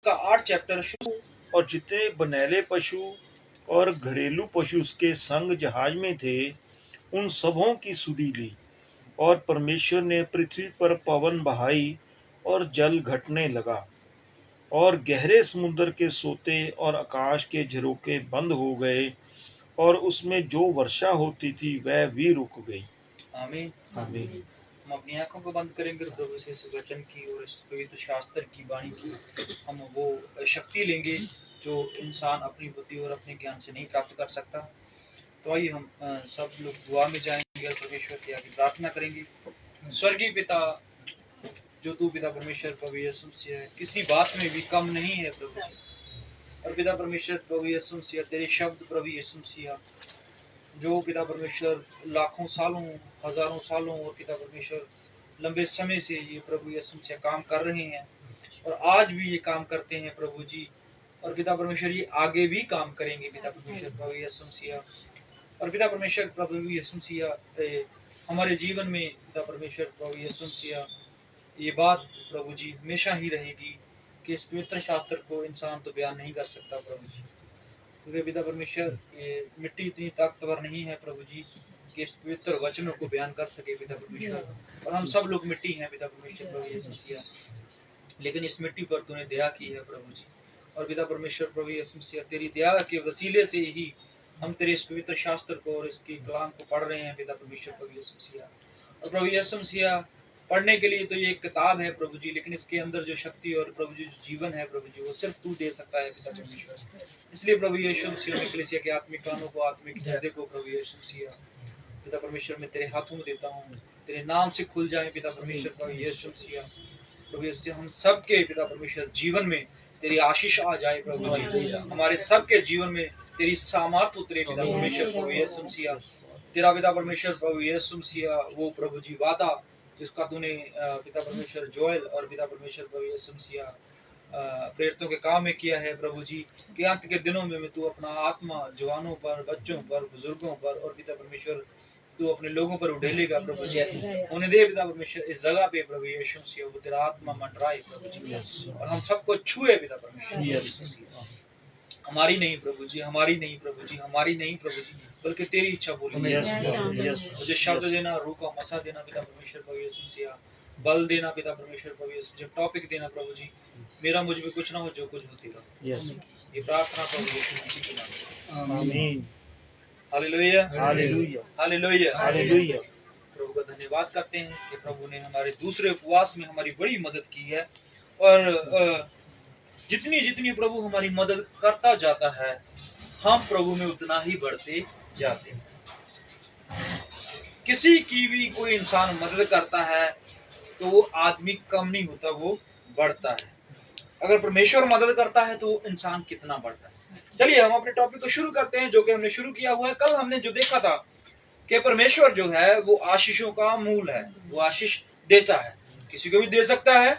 का 8 चैप्टर शुरू। और जितने बनेले पशु और घरेलू पशु उसके संग जहाज में थे, उन सबों की सुधि ली। और परमेश्वर ने पृथ्वी पर पवन बहाई और जल घटने लगा, और गहरे समुद्र के सोते और आकाश के झरोखे बंद हो गए, और उसमें जो वर्षा होती थी वह भी रुक गई। आमीन। आमीन। हम अपनी आंखों को बंद करेंगे और प्रभु से इस वचन की और इस पवित्र शास्त्र की वाणी की हम वो शक्ति लेंगे जो इंसान अपनी बुद्धि और अपने ज्ञान से नहीं प्राप्त कर सकता। तो आइए हम सब लोग दुआ में जाएंगे और परमेश्वर के आगे प्रार्थना करेंगे। स्वर्गीय पिता, जो तू पिता परमेश्वर प्रभु यीशु मसीह है, किसी बात में भी कम नहीं है प्रभु जी। और पिता परमेश्वर प्रभु यीशु मसीह, तेरे शब्द प्रभु यीशु मसीह जो पिता परमेश्वर लाखों सालों, हजारों सालों और पिता परमेश्वर लंबे समय से ये प्रभु यीशु मसीह काम कर रहे हैं और आज भी ये काम करते हैं प्रभु जी। और पिता परमेश्वर ये आगे भी काम करेंगे पिता परमेश्वर प्रभु यीशु मसीह। और पिता परमेश्वर प्रभु यीशु मसीह हमारे जीवन में पिता परमेश्वर प्रभु यीशु मसीह ये बात प्रभु जी हमेशा ही रहेगी कि इस पवित्र शास्त्र को इंसान तो बयान नहीं कर सकता प्रभु जी, क्योंकि पिता परमेश्वर ये मिट्टी इतनी ताकतवर नहीं है प्रभु जी कि इस पवित्र वचनों को बयान कर सके पिता परमेश्वर। और हम सब लोग मिट्टी हैं पिता परमेश्वर प्रभु यीशु मसीह, लेकिन इस मिट्टी पर तूने दया की है प्रभु जी। और पिता परमेश्वर प्रभु यीशु मसीह, तेरी दया के वसीले से ही हम तेरे इस पवित्र शास्त्र को और इसके कलाम को पढ़ रहे हैं पिता परमेश्वर प्रभु यीशु मसीह। और प्रभु यीशु मसीह, पढ़ने के लिए तो ये एक किताब है प्रभु जी, लेकिन इसके अंदर जो शक्ति और प्रभु जी जो जीवन है प्रभु जी, वो सिर्फ तू दे सकता है पिता परमेश्वर। इसलिए प्रभु यीशु मसीह में कलीसिया के आत्मिक कानों को, आत्मिक हृदय को प्रभु यीशु मसीह पिता परमेश्वर मैं तेरे हाथों में देता हूँ, तेरे नाम से खुल जाए पिता परमेश्वर प्रभु यीशु मसीह। प्रभु यीशु हम सबके पिता परमेश्वर जीवन में तेरी आशीष आ जाए प्रभु जी, हमारे सबके जीवन में तेरी सामर्थ उतरे पिता परमेश्वर प्रभु यीशु मसीह। तेरा पिता परमेश्वर प्रभु यीशु मसीह वो प्रभु जी वादा जिसका तूने पिता परमेश्वर जोएल और पिता परमेश्वर प्रभु यीशु मसीह प्रेरितों के काम में किया है प्रभु जी, कि अंत के दिनों में तू अपना आत्मा जवानों पर, बच्चों पर, बुजुर्गों पर और पिता परमेश्वर तू अपने लोगों पर उड़ेलेगा प्रभु जी। उन्हें दे पिता परमेश्वर इस जगह पे प्रभु यीशु मसीह, वो तेरा आत्मा मंडराए प्रभु जी और हम सबको छुए पिता परमेश्वर। हमारी नहीं प्रभु जी, हमारी नहीं प्रभु जी, हमारी नहीं प्रभु जी, बल्कि तेरी इच्छा बोली। मुझे शब्द देना, रूह का मसा देना पिता परमेश्वर प्रभु यीशु मसीह, बल देना पिता परमेश्वर प्रभु यीशु मसीह, टॉपिक देना प्रभु जी। मेरा मुझ में कुछ ना हो, जो कुछ हो तेरा। ये प्रार्थना प्रभु यीशु मसीह के नाम में, आमीन। Hallelujah, hallelujah, hallelujah, hallelujah. प्रभु का धन्यवाद करते हैं कि प्रभु ने हमारे दूसरे उपवास में हमारी बड़ी मदद की है। और जितनी जितनी प्रभु हमारी मदद करता जाता है, हम प्रभु में उतना ही बढ़ते जाते हैं। किसी की भी कोई इंसान मदद करता है तो वो आदमी कम नहीं होता, वो बढ़ता है। अगर परमेश्वर मदद करता है तो इंसान कितना बढ़ता है। चलिए हम अपने टॉपिक को शुरू करते हैं, जो कि हमने शुरू किया हुआ है। कल हमने जो देखा था कि परमेश्वर जो है वो आशीषों का मूल है, वो आशीष देता है, किसी को भी दे सकता है,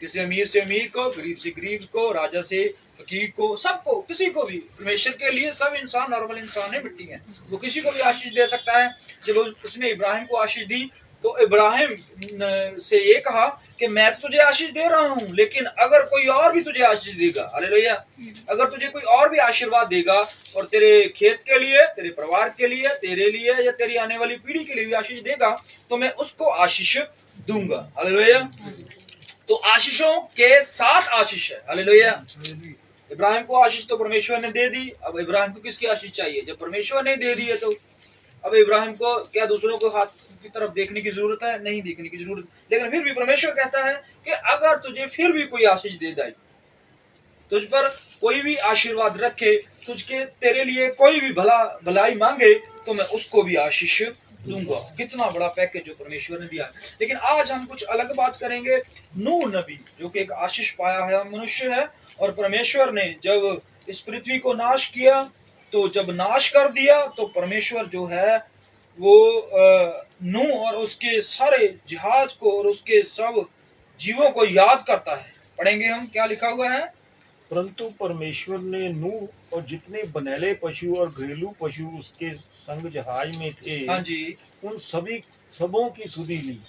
किसी अमीर से अमीर को, गरीब से गरीब को, राजा से फकीर को, सबको, किसी को भी। परमेश्वर के लिए सब इंसान नॉर्मल इंसान है, मिट्टी है, वो किसी को भी आशीष दे सकता है। जब उसने इब्राहिम को आशीष दी तो इब्राहिम से ये कहा कि मैं तो तुझे आशीष दे रहा हूँ, लेकिन अगर कोई और भी तुझे आशीष देगा, हालेलुया, अगर तुझे कोई और भी आशीर्वाद देगा और तेरे खेत के लिए, तेरे परिवार के लिए, तेरे लिए या तेरी आने वाली पीढ़ी के लिए भी आशीष देगा, तो मैं उसको आशीष दूंगा। हालेलुया। तो आशीषों के साथ आशीष है। हालेलुया। इब्राहिम को आशीष तो परमेश्वर ने दे दी, अब इब्राहिम को किसकी आशीष चाहिए? जब परमेश्वर ने दे दी है तो अब इब्राहिम को क्या दूसरों को हाथ की तरफ देखने की जरूरत है? नहीं देखने की जरूरत। लेकिन फिर भी परमेश्वर कहता है कि अगर तुझे फिर भी कोई आशीष दे दे, तुझ पर कोई भी आशीर्वाद रखे, तुझके तेरे लिए कोई भी भलाई मांगे, तो मैं उसको भी आशीष दूंगा। कितना बड़ा पैकेज जो परमेश्वर ने दिया। लेकिन आज हम कुछ अलग बात करेंगे। नूह नबी जो कि एक आशीष पाया है मनुष्य है, और परमेश्वर ने जब इस पृथ्वी को नाश किया, तो जब नाश कर दिया तो परमेश्वर जो है वो नूह और उसके सारे जहाज को और उसके सब जीवों को याद करता है। पढ़ेंगे हम, क्या लिखा हुआ है? परंतु परमेश्वर ने नूह और जितने बनेले पशु और घरेलू पशु उसके संग जहाज में थे, हाँ जी, उन सबों की सुधि ली।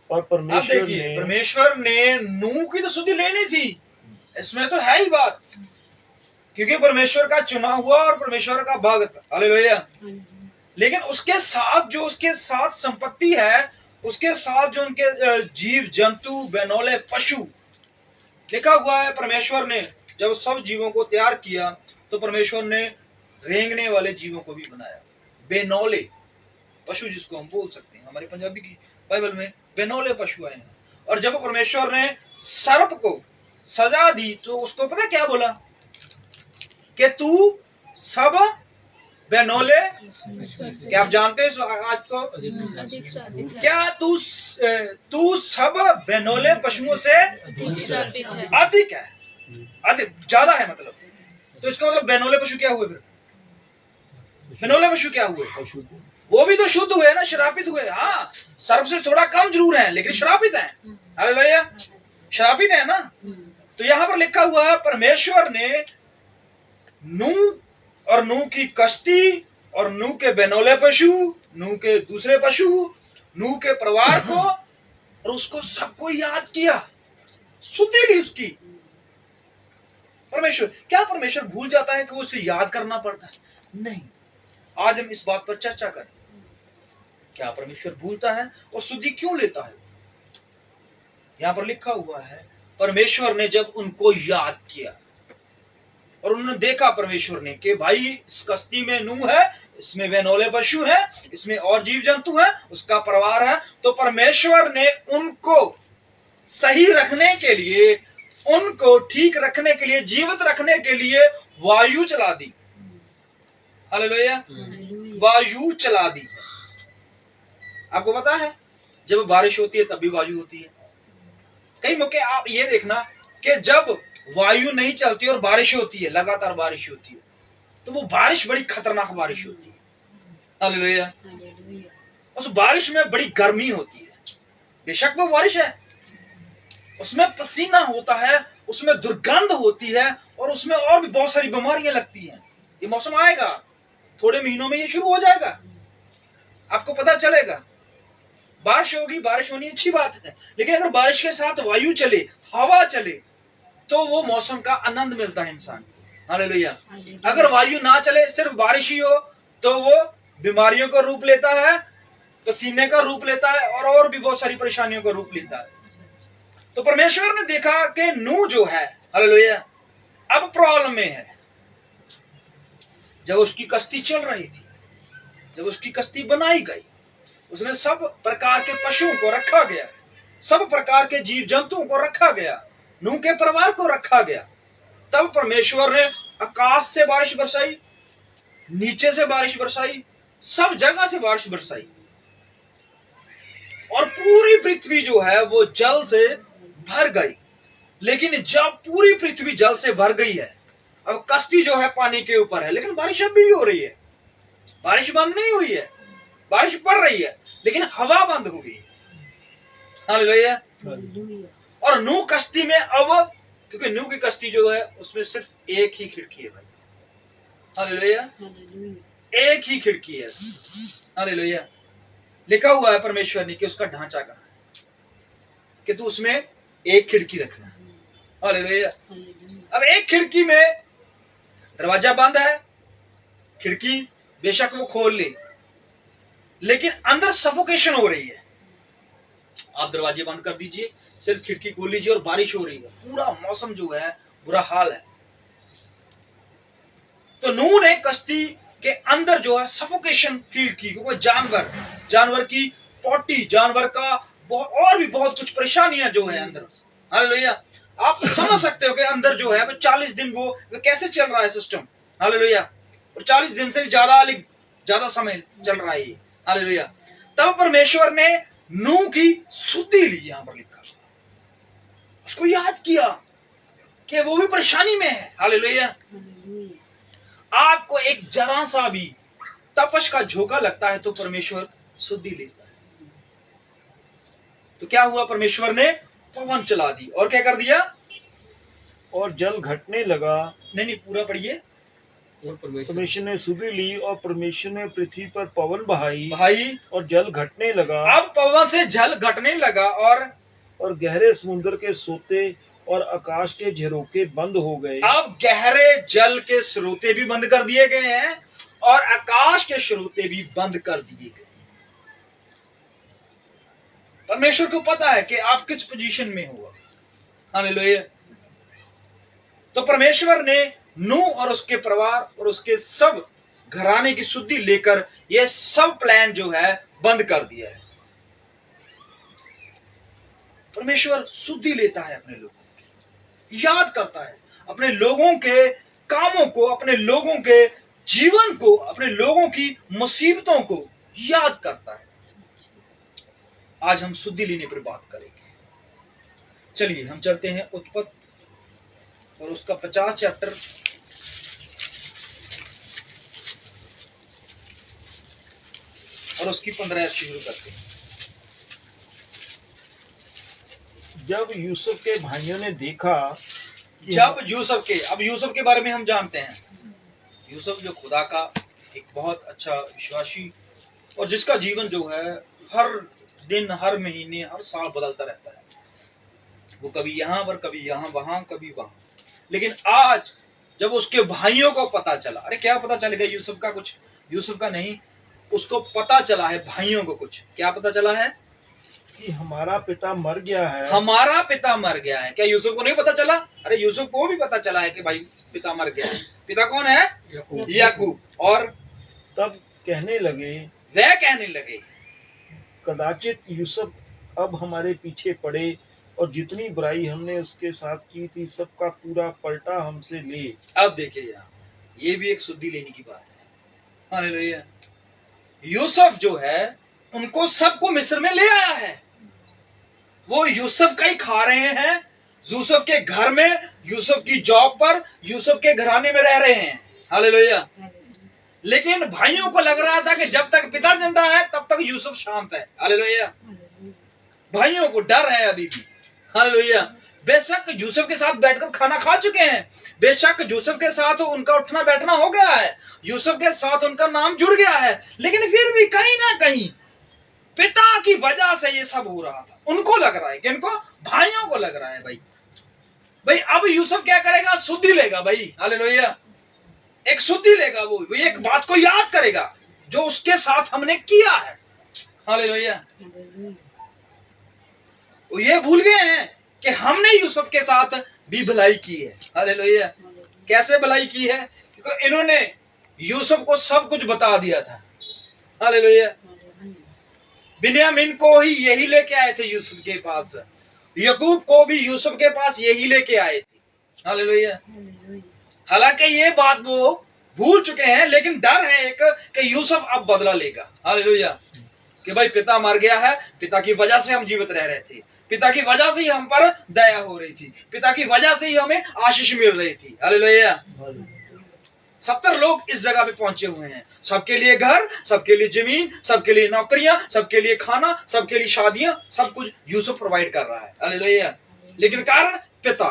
और परमेश्वर ने नूह की तो सुधि लेनी थी, इसमें तो है ही बात, क्योंकि परमेश्वर का चुना हुआ और परमेश्वर का भक्त, हालेलुया। लेकिन उसके साथ संपत्ति है, उसके साथ जो उनके जीव जंतु बेनौले पशु, लिखा हुआ है परमेश्वर ने जब सब जीवों को तैयार किया तो परमेश्वर ने रेंगने वाले जीवों को भी बनाया, बेनौले पशु जिसको हम बोल सकते हैं। हमारी पंजाबी की बाइबल में बेनौले पशु आए हैं। और जब परमेश्वर ने सर्प को सजा दी तो उसको पता क्या बोला कि तू सब बेनौले, क्या आप जानते हो आज को, क्या तू सब बेनौले पशुओं से अधिक है, अधिक ज्यादा है मतलब। तो इसका मतलब बेनौले पशु क्या हुए? फिर बेनौले पशु क्या हुए? वो भी तो शुद्ध हुए ना, श्रापित हुए। हाँ, सर्प से थोड़ा कम जरूर है लेकिन श्रापित है, हालेलुया, श्रापित है ना। तो यहां पर लिखा हुआ है परमेश्वर ने नूह और नूह की कश्ती और नूह के बेनौले पशु, नूह के दूसरे पशु, नूह के परिवार को और उसको सबको याद किया, शुद्धि ली उसकी। परमेश्वर क्या परमेश्वर भूल जाता है कि वो उसे याद करना पड़ता है? नहीं। आज हम इस बात पर चर्चा करें, क्या परमेश्वर भूलता है और शुद्धि क्यों लेता है? यहां पर लिखा हुआ है परमेश्वर ने जब उनको याद किया और उन्होंने देखा परमेश्वर ने कि भाई इस कश्ती में नूह है, इसमें बेनौले पशु है, इसमें और जीव जंतु है, उसका परिवार है, तो परमेश्वर ने उनको सही रखने के लिए, उनको ठीक रखने के लिए, जीवित रखने के लिए वायु चला दी, हालेलुया, वायु चला दी। आपको पता है जब बारिश होती है तब भी वायु होती है। कई मौके आप ये देखना कि जब वायु नहीं चलती और बारिश होती है, लगातार बारिश होती है, तो वो बारिश बड़ी खतरनाक बारिश होती है, हालेलुया। उस बारिश में बड़ी गर्मी होती है, बेशक वो बारिश है, उसमें पसीना होता है, उसमें दुर्गंध होती है और उसमें और भी बहुत सारी बीमारियां लगती हैं। ये मौसम आएगा, थोड़े महीनों में ये शुरू हो जाएगा, आपको पता चलेगा। बारिश होगी, बारिश होनी अच्छी बात है, लेकिन अगर बारिश के साथ वायु चले, हवा चले, तो वो मौसम का आनंद मिलता है इंसान को, हालेलुया। अगर वायु ना चले, सिर्फ बारिश ही हो, तो वो बीमारियों का रूप लेता है, पसीने का रूप लेता है और भी बहुत सारी परेशानियों का रूप लेता है। तो परमेश्वर ने देखा कि नूह जो है, हालेलुया, अब प्रॉब्लम में है। जब उसकी कश्ती चल रही थी, जब उसकी कश्ती बनाई गई, उसमें सब प्रकार के पशुओं को रखा गया, सब प्रकार के जीव जंतुओं को रखा गया, नूह के परिवार को रखा गया। तब परमेश्वर ने आकाश से बारिश बरसाई, नीचे से बारिश बरसाई, सब जगह से बारिश बरसाई और पूरी पृथ्वी जो है वो जल से भर गई। लेकिन जब पूरी पृथ्वी जल से भर गई है, अब कश्ती जो है पानी के ऊपर है, लेकिन बारिश अब भी हो रही है, बारिश बंद नहीं हुई है, बारिश पड़ रही है, लेकिन हवा बंद हो गई, हालेलुया। और नूह कश्ती में अब, क्योंकि नूह की कश्ती जो है उसमें सिर्फ एक ही खिड़की है भाई, हालेलुया, एक ही खिड़की है, हालेलुया। लिखा हुआ है परमेश्वर ने कि उसका ढांचा कहां है, कि तू उसमें एक खिड़की रखना, हालेलुया। अब एक खिड़की में दरवाजा बंद है, खिड़की बेशक वो खोल ले, लेकिन अंदर सफोकेशन हो रही है। आप दरवाजे बंद कर दीजिए, सिर्फ खिड़की खोल लीजिए और बारिश हो रही है, पूरा मौसम जो है बुरा हाल है। तो नूह ने कश्ती के अंदर जो है सफोकेशन फील की, क्योंकि जानवर की पोटी, जानवर का और भी बहुत कुछ परेशानियां जो है अंदर, हालेलुया। आप समझ सकते हो कि अंदर जो है 40 दिन वो कैसे चल रहा है सिस्टम, हालेलुया, और 40 दिन से भी ज्यादा समय चल रहा है, हालेलुया। तब परमेश्वर ने नूह की शुद्धि ली, यहां पर लिखा, उसको याद किया कि वो भी परेशानी में है, हालेलुया। आपको एक जरा सा भी तपश का झोंका लगता है तो परमेश्वर शुद्धि लेता है। तो क्या हुआ, परमेश्वर ने पवन चला दी और क्या कर दिया, और जल घटने लगा। नहीं पूरा पढ़िए। और परमेश्वर ने शुद्धि ली और परमेश्वर ने पृथ्वी पर पवन बहाई भाई, और जल घटने लगा। अब पवन से जल घटने लगा और गहरे समुद्र के सोते और आकाश के झरोखे बंद हो गए। अब गहरे जल के स्रोते भी बंद कर दिए गए हैं और आकाश के स्रोते भी बंद कर दिए गए। परमेश्वर को पता है कि आप किस पोजीशन में हो। हालेलुया। तो परमेश्वर ने नूह और उसके परिवार और उसके सब घराने की शुद्धि लेकर यह सब प्लान जो है बंद कर दिया है। परमेश्वर शुद्धि लेता है अपने लोगों की, याद करता है अपने लोगों के कामों को, अपने लोगों के जीवन को, अपने लोगों की मुसीबतों को याद करता है। आज हम शुद्धि लेने पर बात करेंगे। चलिए हम चलते हैं उत्पत्ति और उसका 50 चैप्टर और उसकी 15 शुरू करते हैं। जब यूसुफ के भाइयों ने देखा जब यूसुफ के, अब यूसुफ के बारे में हम जानते हैं, यूसुफ जो खुदा का एक बहुत अच्छा विश्वासी और जिसका जीवन जो है हर दिन, हर महीने, हर साल बदलता रहता है। वो कभी यहाँ पर, कभी यहाँ, वहां, कभी वहां। लेकिन आज जब उसके भाइयों को पता चला, अरे क्या पता चलेगा यूसुफ का, कुछ यूसुफ का नहीं, उसको पता चला है भाइयों को, कुछ क्या पता चला है कि हमारा पिता मर गया है। हमारा पिता मर गया है। क्या यूसुफ को नहीं पता चला? अरे यूसुफ को भी पता चला है कि भाई पिता मर गया है। पिता कौन है? याकूब। और तब कहने लगे, वह कहने लगे, कदाचित यूसुफ अब हमारे पीछे पड़े और जितनी बुराई हमने उसके साथ की थी सबका पूरा पलटा हमसे ले। अब देखिए यहाँ ये भी एक शुद्धि लेने की बात है। हालेलुया। यूसुफ जो है उनको सबको मिस्र में ले आया है। वो यूसुफ का ही खा रहे हैं, यूसुफ के घर में, यूसुफ की जॉब पर, यूसुफ के घराने में रह रहे हैं। हालेलुया। लेकिन भाइयों को लग रहा था कि जब तक पिता जिंदा है तब तक यूसुफ शांत है। हालेलुया। भाइयों को डर है अभी भी। हालेलुया। बेशक यूसुफ के साथ बैठकर खाना खा चुके हैं, बेशक यूसुफ के साथ उनका उठना बैठना हो गया है, यूसुफ के साथ उनका नाम जुड़ गया है, लेकिन फिर भी कहीं ना कहीं पिता की वजह से ये सब हो रहा था। उनको लग रहा है कि इनको, भाइयों को लग रहा है भाई अब यूसुफ क्या करेगा? शुद्धि लेगा भाई। हालेलुया। एक शुद्धि लेगा, वो एक बात को याद करेगा जो उसके साथ हमने किया है। हालेलुया। वो ये भूल गए हैं कि हमने यूसुफ के साथ भी भलाई की है। हालेलुया। कैसे भलाई की है? क्योंकि इन्होंने यूसुफ को सब कुछ बता दिया था। हालेलुया। बिन्यामीन को ही यही लेके आए थे यूसुफ के पास, याकूब को भी यूसुफ के पास यही लेके आए थे। हालेलुया। हालांकि ये बात वो भूल चुके हैं, लेकिन डर है एक कि यूसुफ अब बदला लेगा। हालेलुया। कि भाई पिता मर गया है, पिता की वजह से हम जीवित रह रहे थे, पिता की वजह से ही हम पर दया हो रही थी, पिता की वजह से ही हमें आशीष मिल रही थी। हालेलुया। 70 लोग इस जगह पे पहुंचे हुए हैं, सबके लिए घर, सबके लिए जमीन, सबके लिए नौकरियां, सबके लिए खाना, सबके लिए शादियां, सब कुछ यूसुफ प्रोवाइड कर रहा है। हालेलुया। लेकिन कारण पिता।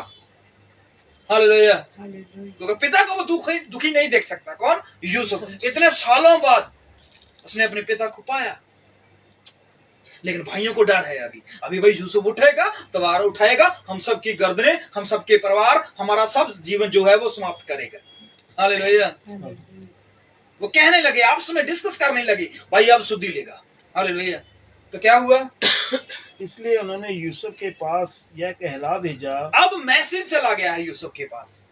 हालेलुया। क्योंकि पिता को वो दुखी नहीं देख सकता। कौन? यूसुफ। इतने सालों बाद उसने अपने पिता को पाया, लेकिन भाइयों को डर है अभी भाई यूसुफ उठेगा, तलवार उठाएगा, हम सबकी गर्दनें, हम सबके परिवार, हमारा सब जीवन जो है वो समाप्त करेगा। हालेलुया। वो कहने लगे, आपस में डिस्कस करने लगे, भाई अब शुद्धि लेगा। हालेलुया। तो क्या हुआ? इसलिए उन्होंने यूसुफ के पास यह कहला भेजा। अब मैसेज चला गया है यूसुफ के पास।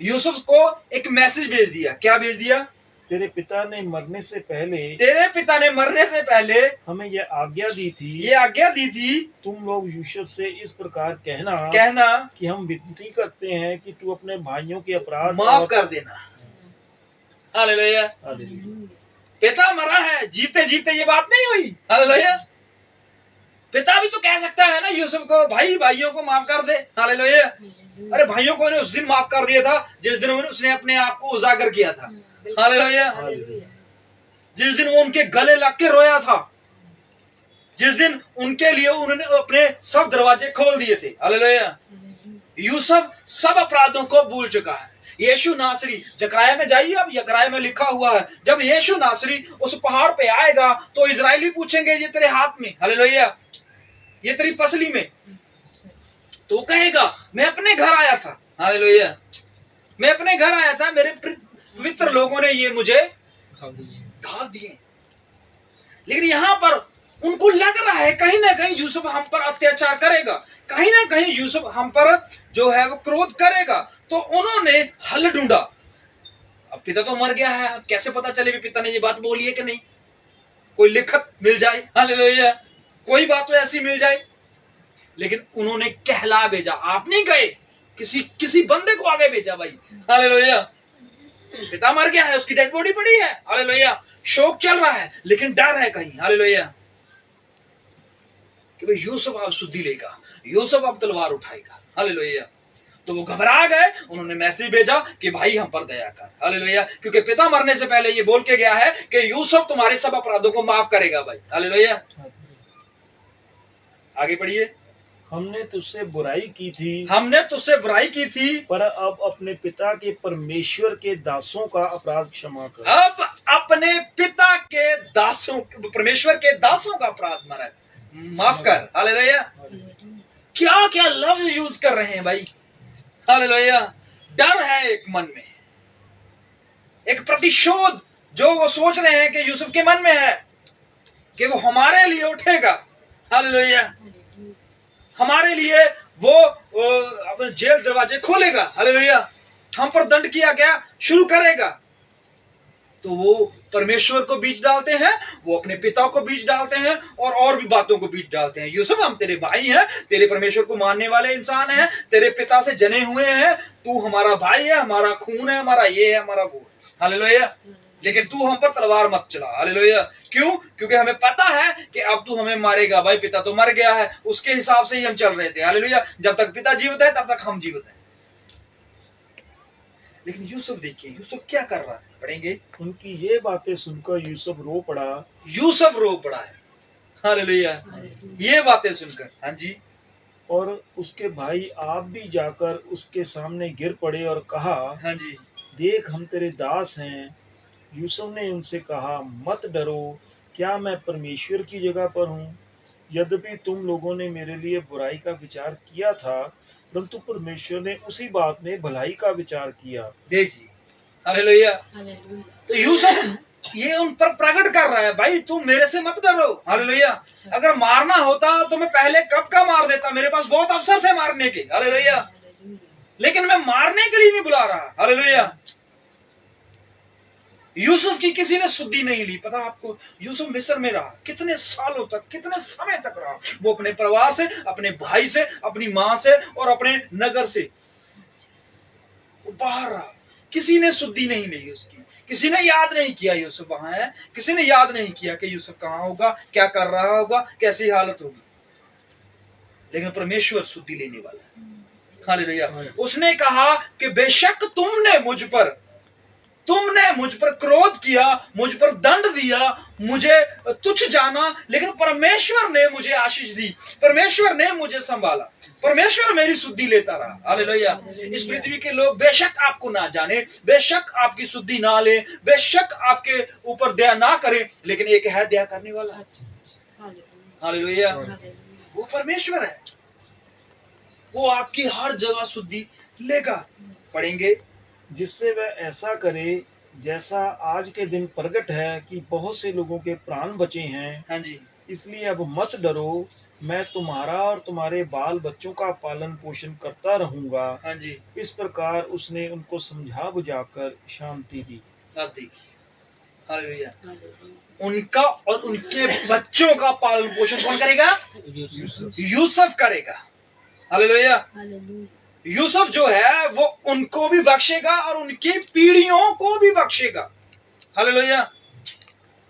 यूसुफ को एक मैसेज भेज दिया। क्या भेज दिया? तेरे पिता ने मरने से पहले हमें यह आज्ञा दी थी, तुम लोग यूसुफ से इस प्रकार कहना कि हम विनती करते हैं कि तू अपने भाइयों के अपराध माफ कर देना। हालेलुया। पिता मरा है, जीते जीते ये बात नहीं हुई। हालेलुया। पिता भी तो कह सकता है ना यूसुफ को, भाई भाइयों को माफ कर दे। हालेलुया। अरे भाइयों को उस दिन माफ कर दिया था जिस दिन उसने अपने आप को उजागर किया था। हालेलुया। जिस दिन वो उनके गले लग के रोया था, जिस दिन उनके लिए उन्होंने अपने सब दरवाजे खोल दिए थे। हालेलुया। यूसुफ सब अपराधों को भूल चुका है। यीशु नासरी, जकराया में जाइए, अब यकराया में लिखा हुआ है, जब यीशु नासरी उस पहाड़ पे आएगा तो इजरायली पूछेंगे, ये तेरे हाथ में, हालेलुया, ये तेरी पसली में, तो वो कहेगा मैं अपने घर आया था, हालेलुया, मैं अपने घर आया था, मेरे पवित्र लोगों ने ये मुझे घाव दिए। लेकिन यहां पर उनको लग रहा है कहीं ना कहीं यूसुफ हम पर अत्याचार करेगा, कहीं ना कहीं यूसुफ हम पर जो है वो क्रोध करेगा। तो उन्होंने हल ढूंढा। अब पिता तो मर गया है, अब कैसे पता चले भी पिता ने ये बात बोली है कि नहीं? कोई लिखत मिल जाए, हालेलुया, कोई बात तो ऐसी मिल जाए। लेकिन उन्होंने कहला भेजा, आप नहीं गए, किसी बंदे को आगे भेजा भाई, हालेलुया। पिता मर गया है, उसकी डेड बॉडी पड़ी है, हालेलुया, शोक चल रहा है, लेकिन डर है कहीं, हालेलुया, कि भाई यूसुफ अब सुधि लेगा, यूसुफ अब तलवार उठाएगा, हालेलुया। तो वो घबरा गए, उन्होंने मैसेज भेजा कि भाई हम पर दया कर, हालेलुया, क्योंकि पिता मरने से पहले ये बोल के गया है कि यूसुफ तुम्हारे सब अपराधों को माफ करेगा भाई, हालेलुया। आगे पढ़िए। हमने तुझसे बुराई की थी, हमने तुझसे बुराई की थी, पर अब अपने पिता के परमेश्वर के दासों का अपराध क्षमा कर। अब अपने पिता के दासों, परमेश्वर के दासों का अपराध माफ कर, हालेलुया। क्या क्या लफ्ज यूज कर रहे हैं भाई, हालेलुया। डर है एक मन में, एक प्रतिशोध जो वो सोच रहे हैं कि यूसुफ के मन में है कि वो हमारे लिए उठेगा, हालेलुया, हमारे लिए वो अपने जेल दरवाजे खोलेगा, हालेलुया, हम पर दंड किया गया शुरू करेगा। तो वो परमेश्वर को बीच डालते हैं, वो अपने पिता को बीच डालते हैं, और भी बातों को बीच डालते हैं। यूसुफ, हम तेरे भाई हैं, तेरे परमेश्वर को मानने वाले इंसान हैं, तेरे पिता से जने हुए हैं, तू हमारा भाई है, हमारा खून है, हमारा ये है, हमारा वो, हालेलुया, लेकिन तू हम पर तलवार मत चला, हालेलुया। क्यों? क्योंकि हमें पता है कि अब तू हमें मारेगा भाई, पिता तो मर गया है, उसके हिसाब से ही हम चल रहे थे, हालेलुया। जब तक पिता जीवित है तब तक हम जीवित हैं। लेकिन यूसुफ देखिए, यूसुफ क्या कर रहा है, पढ़ेंगे। उनकी ये बातें सुनकर यूसुफ रो पड़ा। यूसुफ रो पड़ा है, हालेलुया, ये बातें सुनकर, हाँ जी। और उसके भाई आप भी जाकर उसके सामने गिर पड़े और कहा, हाँ जी, देख हम तेरे दास हैं। यूसुफ ने उनसे कहा, मत डरो, क्या मैं परमेश्वर की जगह पर हूँ? यद्यपि तुम लोगों ने मेरे लिए बुराई का विचार किया था, परंतु परमेश्वर ने उसी बात में भलाई का विचार किया। देखिए, हालेलुया। तो यूसुफ ये उन पर प्रकट कर रहा है, भाई तुम मेरे से मत डरो, हालेलुया। अगर मारना होता तो मैं पहले कब का मार देता, मेरे पास बहुत अवसर थे मारने के, हालेलुया, लेकिन मैं मारने के लिए नहीं बुला रहा, हालेलुया। यूसुफ की किसी ने सुधि नहीं ली, पता आपको? यूसुफ मिस्र में रहा कितने सालों तक, कितने समय तक रहा वो, अपने परिवार से, अपने भाई से, अपनी मां से और अपने नगर से वो बाहर रहा, किसी ने सुधि नहीं ली उसकी, किसी ने याद नहीं किया यूसुफ वहां है, किसी ने याद नहीं किया कि यूसुफ कहां होगा, क्या कर रहा होगा, कैसी हालत होगी। लेकिन परमेश्वर सुधि लेने वाला है, हालेलुया। उसने कहा कि बेशक तुमने मुझ पर क्रोध किया, मुझ पर दंड दिया, मुझे तुच्छ जाना, लेकिन परमेश्वर ने मुझे आशीष दी, परमेश्वर ने मुझे संभाला, परमेश्वर मेरी सुधि लेता रहा, हालेलुया। इस पृथ्वी के लोग बेशक आपको ना जाने, बेशक आपकी सुधि ना ले, बेशक आपके ऊपर दया ना करें, लेकिन एक है दया करने वाला, हालेलुया, वो परमेश्वर है, वो आपकी हर जगह सुधि लेगा। पढ़ेंगे। जिससे वह ऐसा करे जैसा आज के दिन प्रकट है कि बहुत से लोगों के प्राण बचे हैं। हाँ जी, इसलिए अब मत डरो, मैं तुम्हारा और तुम्हारे बाल बच्चों का पालन पोषण करता रहूंगा। हाँ जी। इस प्रकार उसने उनको समझा बुझाकर शांति दी। आप देखिए, हालेलुया, उनका और उनके बच्चों का पालन पोषण कौन करेगा? यूसुफ करेगा, हालेलुया। यूसुफ जो है वो उनको भी बख्शेगा और उनकी पीढ़ियों को भी बख्शेगा, हालेलुया।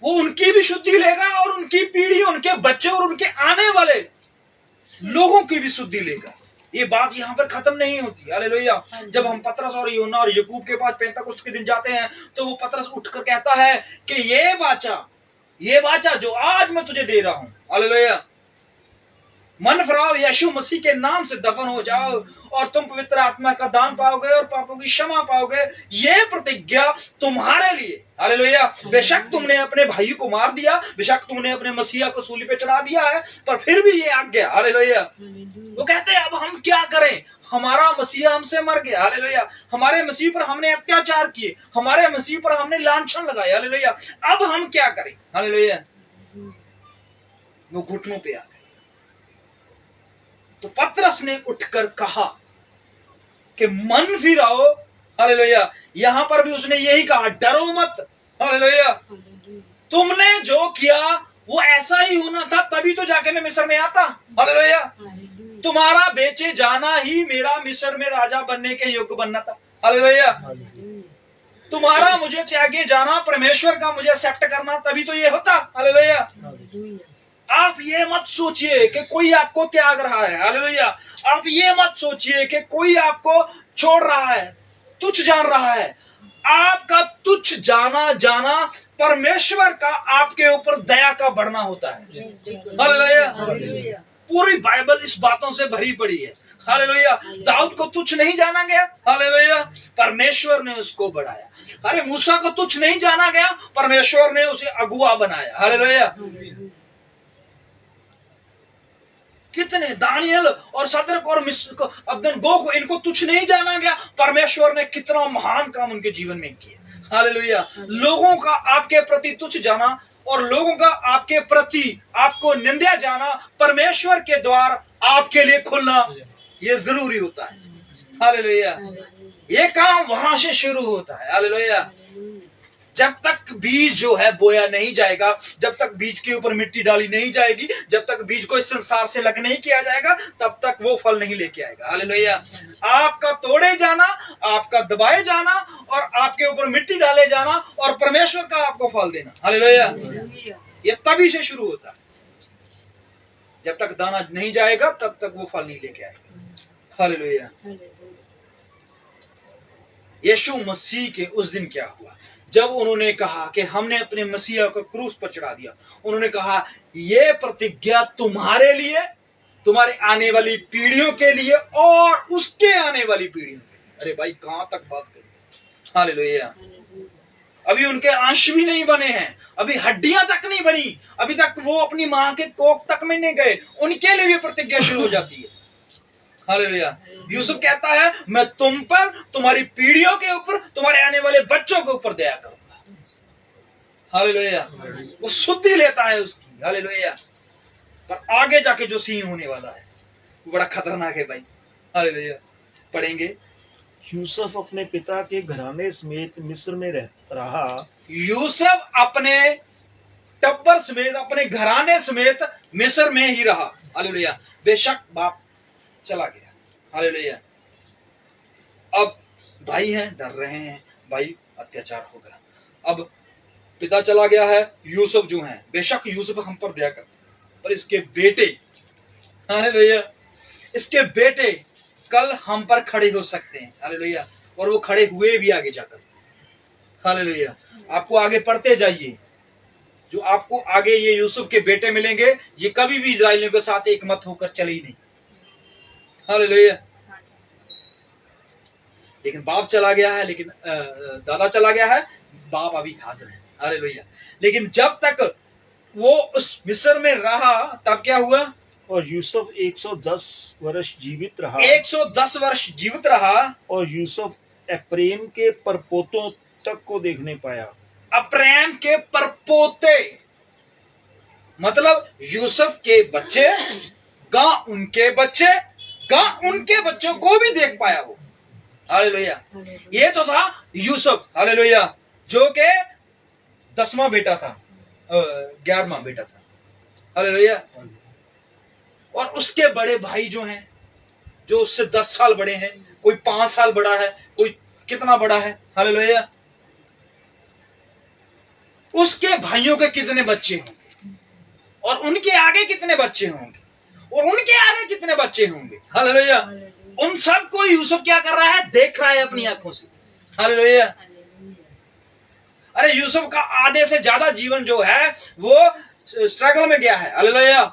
वो उनकी भी शुद्धि लेगा और उनकी पीढ़ी, उनके बच्चे और उनके आने वाले लोगों की भी शुद्धि लेगा। ये बात यहाँ पर खत्म नहीं होती, हालेलुया। जब हम पतरस और यूहन्ना और याकूब के पास पेंतकुस्त के दिन जाते हैं तो वो पतरस उठकर कहता है कि ये बाचा जो आज मैं तुझे दे रहा हूं, हालेलुया, मन फिराओ, यीशु मसीह के नाम से दफन हो जाओ और तुम पवित्र आत्मा का दान पाओगे और पापों की क्षमा पाओगे। ये प्रतिज्ञा तुम्हारे लिए। हालेलुया। बेशक तुमने अपने भाई को मार दिया, बेशक तुमने अपने मसीहा को सूली पे चढ़ा दिया है, पर फिर भी ये आज्ञा। हालेलुया। वो कहते हैं अब हम क्या करें, हमारा मसीहा हमसे मर गया। हालेलुया। हमारे मसीह पर हमने अत्याचार किए, हमारे मसीह पर हमने लांछन लगाए। हालेलुया। अब हम क्या करें। हालेलुया। वो घुटनों पे आ गए। तो पतरस ने उठकर कहा कि मन फिराओ। हालेलुया। यहां पर भी उसने यही कहा, डरो मत। हालेलुया। तुमने जो किया वो ऐसा ही होना था, तभी तो जाके मैं मिस्र में आता। हालेलुया। तुम्हारा बेचे जाना ही मेरा मिस्र में राजा बनने के योग्य बनना था। हालेलुया। तुम्हारा मुझे त्यागे जाना, परमेश्वर का मुझे एक्सेप्ट करना, तभी तो ये होता। हालेलुया। आप ये मत सोचिए कि कोई आपको त्याग रहा है। हालेलुया। आप ये मत सोचिए कि कोई आपको छोड़ रहा है, तुच्छ जान रहा है। आपका तुच्छ जाना परमेश्वर का आपके ऊपर दया का बढ़ना होता है। हालेलुया। पूरी बाइबल इस बातों से भरी पड़ी है। हालेलुया। दाऊद को तुच्छ नहीं जाना गया। हालेलुया। परमेश्वर ने उसको बढ़ाया। अरे मूसा को तुच्छ नहीं जाना गया, परमेश्वर ने उसे अगुआ बनाया। हालेलुया। कितने दानियल और सदरक और अबदनगो को इनको तुच्छ नहीं जाना गया, परमेश्वर ने कितना महान काम उनके जीवन में किया। हालेलुया। लोगों का आपके प्रति तुच्छ जाना और लोगों का आपके प्रति आपको निंदा जाना, परमेश्वर के द्वार आपके लिए खुलना, ये जरूरी होता है। हालेलुया। ये काम वहां से शुरू होता है। हालेलुया। जब तक बीज जो है बोया नहीं जाएगा, जब तक बीज के ऊपर मिट्टी डाली नहीं जाएगी, जब तक बीज को इस संसार से अलग नहीं किया जाएगा, तब तक वो फल नहीं लेके आएगा। हालेलुया। आपका तोड़े जाना, आपका दबाए जाना और आपके ऊपर मिट्टी डाले जाना और परमेश्वर का आपको फल देना। हालेलुया। ये तभी से शुरू होता है। जब तक दाना नहीं जाएगा तब तक वो फल नहीं लेके आएगा। हालेलुया। यीशु मसीह के उस दिन क्या हुआ, जब उन्होंने कहा कि हमने अपने मसीहा को क्रूस पर चढ़ा दिया, उन्होंने कहा ये प्रतिज्ञा तुम्हारे लिए, तुम्हारे आने वाली पीढ़ियों के लिए और उसके आने वाली पीढ़ियों के लिए। अरे भाई कहां तक बात करें। हालेलुया। अभी उनके अंश भी नहीं बने हैं, अभी हड्डियां तक नहीं बनी, अभी तक वो अपनी मां के कोख तक में नहीं गए, उनके लिए भी प्रतिज्ञा शुरू हो जाती है। हालेलुया। यूसुफ कहता है मैं तुम पर, तुम्हारी पीढ़ियों के ऊपर, तुम्हारे आने वाले बच्चों के ऊपर दया करूंगा। हालेलुया। वो शुद्धि लेता है उसकी। हालेलुया। पर आगे जाके जो सीन होने वाला है वो बड़ा खतरनाक है भाई। हालेलुया। पढ़ेंगे। यूसुफ अपने पिता के घराने समेत मिस्र में रहा। यूसुफ अपने टब्बर समेत, अपने घराने समेत मिस्र में ही रहा। हालेलुया। बेशक बाप चला गया। हालेलुया। अब भाई हैं, डर रहे हैं, भाई अत्याचार होगा। अब पिता चला गया है, यूसुफ जो हैं, बेशक यूसुफ हम पर दया कर, पर इसके बेटे, हालेलुया, इसके बेटे कल हम पर खड़े हो सकते हैं। हालेलुया। और वो खड़े हुए भी आगे जाकर। हालेलुया। आपको आगे पढ़ते जाइए, जो आपको आगे ये यूसुफ के बेटे मिलेंगे, ये कभी भी इजराइलियों के साथ एक मत होकर चले ही नहीं। हालेलुया। लेकिन बाप चला गया है, लेकिन दादा चला गया है, बाप अभी हाजिर है। हालेलुया। लेकिन जब तक वो उस मिस्र में रहा तब क्या हुआ, और यूसुफ 110 वर्ष जीवित रहा। 110 वर्ष जीवित रहा। और यूसुफ एप्रेम के परपोतों तक को देखने पाया। अप्रेम के परपोते मतलब यूसुफ के बच्चे, गा उनके बच्चे, गा उनके बच्चों को भी देख पाया वो। हालेलुया। ये तो था यूसुफ। हालेलुया। जो के 10वां बेटा था, 11वां बेटा था। हालेलुया। और उसके बड़े भाई जो हैं, जो उससे 10 साल बड़े हैं, कोई 5 साल बड़ा है, कोई कितना बड़ा है। हालेलुया। उसके भाइयों के कितने बच्चे होंगे और उनके आगे कितने बच्चे होंगे और उनके आगे कितने बच्चे होंगे। हालेलुया। उन सब को यूसुफ क्या कर रहा है, देख रहा है अपनी आंखों से। हालेलुया। अरे यूसुफ का आधे से ज्यादा जीवन जो है वो स्ट्रगल में गया है। हालेलुया।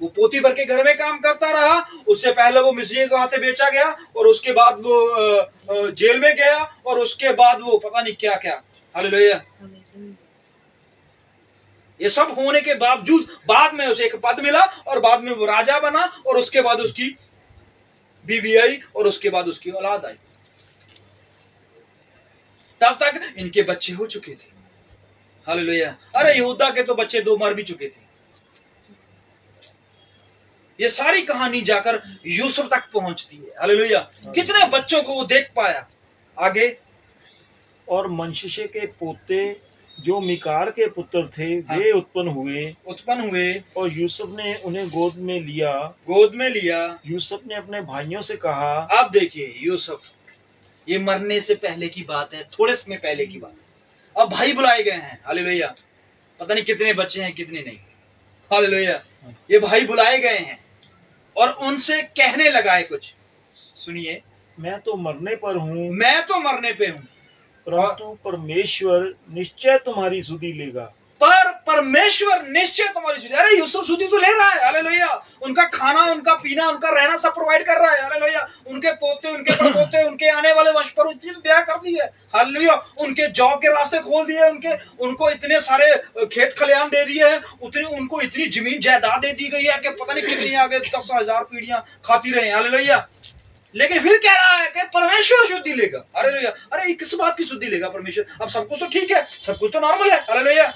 वो पोती भर के घर में काम करता रहा। उससे पहले वो मिस्री के हाथे बेचा गया और उसके बाद वो जेल में गया और उसके बाद वो पता नहीं क्या क्या। हालेलुया। ये सब होने के बावजूद बाद में उसे एक पद मिला और बाद में वो राजा बना और उसके बाद उसकी बीवी आई और उसके बाद उसकी औलाद आई। तब तक इनके बच्चे हो चुके थे। हालेलुया। अरे यहूदा के तो बच्चे 2 मर भी चुके थे। ये सारी कहानी जाकर यूसुफ तक पहुंचती है। हालेलुया। कितने बच्चों को वो देख पाया। आगे, और मनश्शे के पोते जो मिकार के पुत्र थे हाँ। वे उत्पन्न हुए और यूसुफ ने उन्हें गोद में लिया। यूसुफ ने अपने भाइयों से कहा। अब देखिए यूसुफ, ये मरने से पहले की बात है, थोड़े समय पहले की बात है। अब भाई बुलाए गए हैं। हालेलुया। पता नहीं कितने बच्चे हैं कितने नहीं। हालेलुया। ये भाई बुलाए गए हैं और उनसे कहने लगा है कुछ। सुनिए, मैं तो मरने पर हूँ, मैं तो मरने पे हूं, परंतु परमेश्वर निश्चय तुम्हारी सुधि लेगा। पर परमेश्वर निश्चय तुम्हारी सुधि। अरे यूसुफ सुधि तो ले रहा है। हालेलुया। उनका खाना, उनका पीना, उनका रहना सब प्रोवाइड कर रहा है। हालेलुया। उनके पोते, उनके परपोते, उनके आने वाले वंश पर इतनी तो दया कर दी है। हालेलुया। उनके जॉब के रास्ते खोल दिए, उनको इतने सारे खेत खलियान दे दिए हैं, उनको इतनी जमीन जायदाद दे दी गई है कि पता नहीं कितनी आगे 10,000 पीढ़ियां खाती रहे। हालेलुया। लेकिन फिर कह रहा है कि परमेश्वर शुद्धि लेगा। हालेलुया। अरे किस बात की शुद्धि लेगा परमेश्वर? अब सब कुछ तो ठीक है, सब कुछ तो नॉर्मल है। हालेलुया।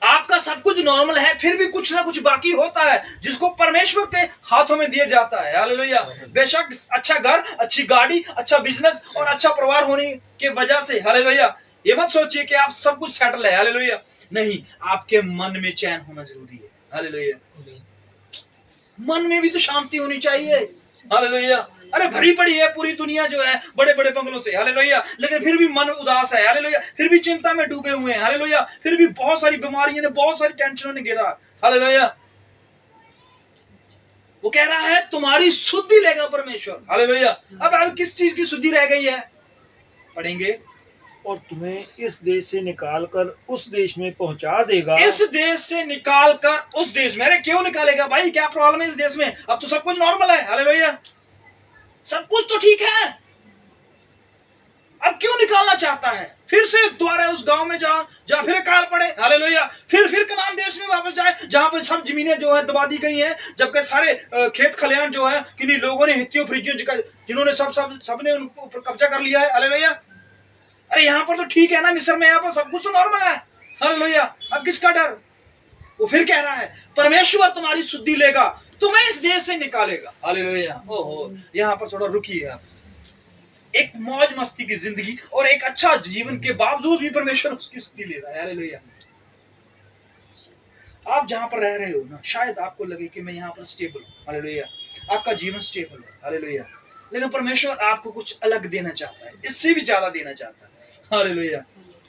आपका सब कुछ नॉर्मल है, फिर भी कुछ ना कुछ बाकी होता है जिसको परमेश्वर के हाथों में दिया जाता है। हालेलुया। बेशक अच्छा घर, अच्छी गाड़ी, अच्छा बिजनेस और अच्छा परिवार होने के वजह से, हालेलुया, ये मत सोचिए कि आप सब कुछ सेटल है। हालेलुया। नहीं, आपके मन में चैन होना जरूरी है। हालेलुया। मन में भी तो शांति होनी चाहिए। हालेलुया। अरे भरी पड़ी है पूरी दुनिया जो है बड़े बड़े बंगलों से। हालेलुया। लेकिन फिर भी मन उदास है। हालेलुया। फिर भी चिंता में डूबे हुए हैं। हालेलुया। फिर भी बहुत सारी बीमारियों ने, बहुत सारी टेंशनों ने घेरा। हालेलुया। वो कह रहा है तुम्हारी शुद्धि लेगा परमेश्वर। हालेलुया। अब किस चीज की शुद्धि रह गई है? पढ़ेंगे। और तुम्हें इस देश से निकालकर उस देश में पहुंचा देगा। इस देश से निकालकर उस देश में। अरे क्यों निकालेगा भाई? क्या प्रॉब्लम है इस देश में? अब तो सब कुछ नॉर्मल है। हालेलुया। सब कुछ तो ठीक है, अब क्यों निकालना चाहता है? फिर से दोबारा उस गांव में जहां फिर अकाल पड़े। हालेलुया। फिर कनान देश में वापस जाए जहां पर सब जमीनें जो है दबा दी गई हैं, जबकि सारे खेत खलियान जो है किन्हीं लोगों ने, हित्तियों फ्रिजियों, जिन्होंने सबने उन ऊपर कब्जा कर लिया है। हालेलुया। अरे यहाँ पर तो ठीक है ना, मिस्र में यहाँ पर सब कुछ तो नॉर्मल है। हालेलुया। अब किसका डर? वो फिर कह रहा है परमेश्वर तुम्हारी शुद्धि लेगा, तुम्हें इस देश से निकालेगा। हालेलुया। ओहो, यहाँ पर थोड़ा रुकिए आप। एक मौज मस्ती की जिंदगी और एक अच्छा जीवन के बावजूद भी परमेश्वर उसकी शुद्धि ले रहा है। हालेलुया। आप जहां पर रह रहे हो ना, शायद आपको लगे कि मैं यहाँ पर स्टेबल हूँ। हालेलुया। आपका जीवन स्टेबल है। हालेलुया। लेकिन परमेश्वर आपको कुछ अलग देना चाहता है, इससे भी ज्यादा देना चाहता है। हालेलुया।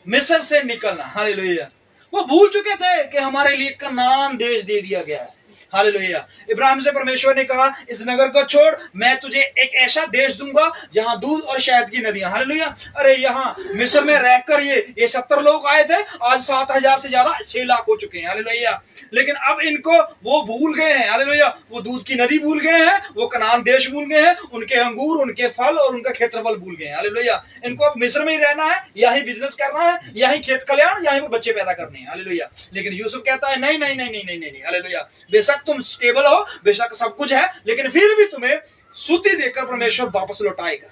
मिस्र से निकलना। हालेलुया। वो भूल चुके थे कि हमारे लिए कनान देश दे दिया गया है। हालेलुया। इब्राहिम से परमेश्वर ने कहा इस नगर को छोड़, मैं तुझे एक ऐसा देश दूंगा जहां दूध और शहद की नदियां। हालेलुया। अरे यहाँ मिस्र में रहकर ये 70 लोग आए थे, आज 7,000 से ज्यादा 6 लाख हो चुके हैं। हालेलुया। लेकिन अब इनको वो भूल गए हैं। हालेलुया। वो दूध की नदी भूल गए हैं, वो कनान देश भूल गए हैं, उनके अंगूर, उनके फल और उनका क्षेत्रफल भूल गए हैं। हालेलुया। इनको अब मिस्र में ही रहना है, यहीं बिजनेस करना है, यहीं खेत कल्याण, यहीं पर बच्चे पैदा करने हैं। हालेलुया। लेकिन यूसुफ कहता है नहीं नहीं नहीं नहीं नहीं नहीं। हालेलुया। बेशक तुम स्टेबल हो, बेशक सब कुछ है, लेकिन फिर भी तुम्हें शुद्धि देकर परमेश्वर वापस लौटाएगा,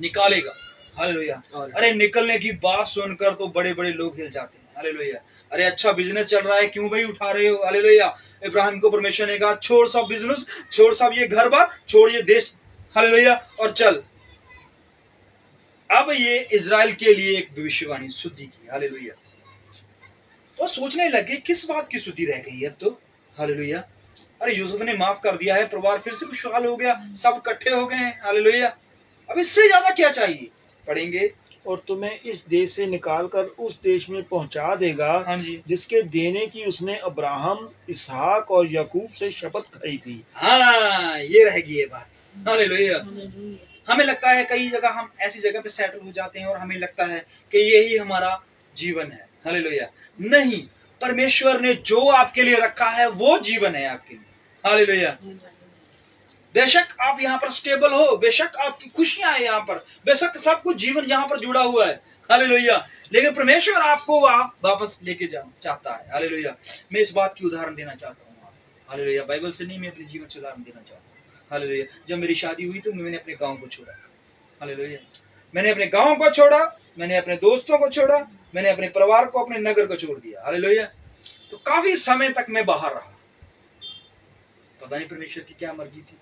निकालेगा। हालेलुया। अरे निकलने की बात सुनकर तो बड़े बड़े लोग हिल जाते हैं। हालेलुया। अरे अच्छा बिजनेस चल रहा है, क्यों भाई उठा रहे हो? हालेलुया। इब्राहिम को परमेश्वर ने कहा छोड़ सब बिजनेस, छोड़ सब ये घर बार, छोड़ ये देश। हालेलुया। और चल। अब ये इजराइल के लिए एक भविष्यवाणी शुद्धि की। हालेलुया। वो सोचने लगे किस बात की शुद्धि रह गई अब तो। हालेलुया। अरे यूसुफ ने माफ कर दिया है, परिवार फिर से खुशहाल हो गया, सब इकट्ठे हो गए हैं। हालेलुया। अब इससे ज्यादा क्या चाहिए? पढ़ेंगे। और तुम्हें इस देश से निकालकर उस देश में पहुंचा देगा। हाँ जी। जिसके देने की उसने अब्राहम, इसहाक और याकूब से शपथ खाई थी। हाँ, ये रहेगी ये बात। हालेलुया। हमें लगता है कई जगह हम ऐसी जगह पे सेटल हो जाते हैं और हमें लगता है कि यही हमारा जीवन है। हालेलुया। नहीं, परमेश्वर ने जो आपके लिए रखा है वो जीवन है आपके लिए। हालेलुया। बेशक आप यहाँ पर स्टेबल हो, बेशक आपकी खुशियां हैं यहाँ पर, बेशक सब कुछ जीवन यहाँ पर जुड़ा हुआ है। हालेलुया। लेकिन परमेश्वर आपको वहां वापस लेके जाना चाहता है। हालेलुया। मैं इस बात की उदाहरण देना चाहता हूँ। हालेलुया। बाइबल से नहीं, मैं अपने जीवन से उदाहरण देना चाहता हूँ। हालेलुया। जब मेरी शादी हुई तो मैंने अपने गांव को छोड़ा। हालेलुया। मैंने अपने गांव को छोड़ा, मैंने अपने दोस्तों को छोड़ा, मैंने अपने परिवार को, अपने नगर को छोड़ दिया। हालेलुया। तो काफी समय तक मैं बाहर रहा। पता नहीं परमेश्वर की क्या मर्जी थी,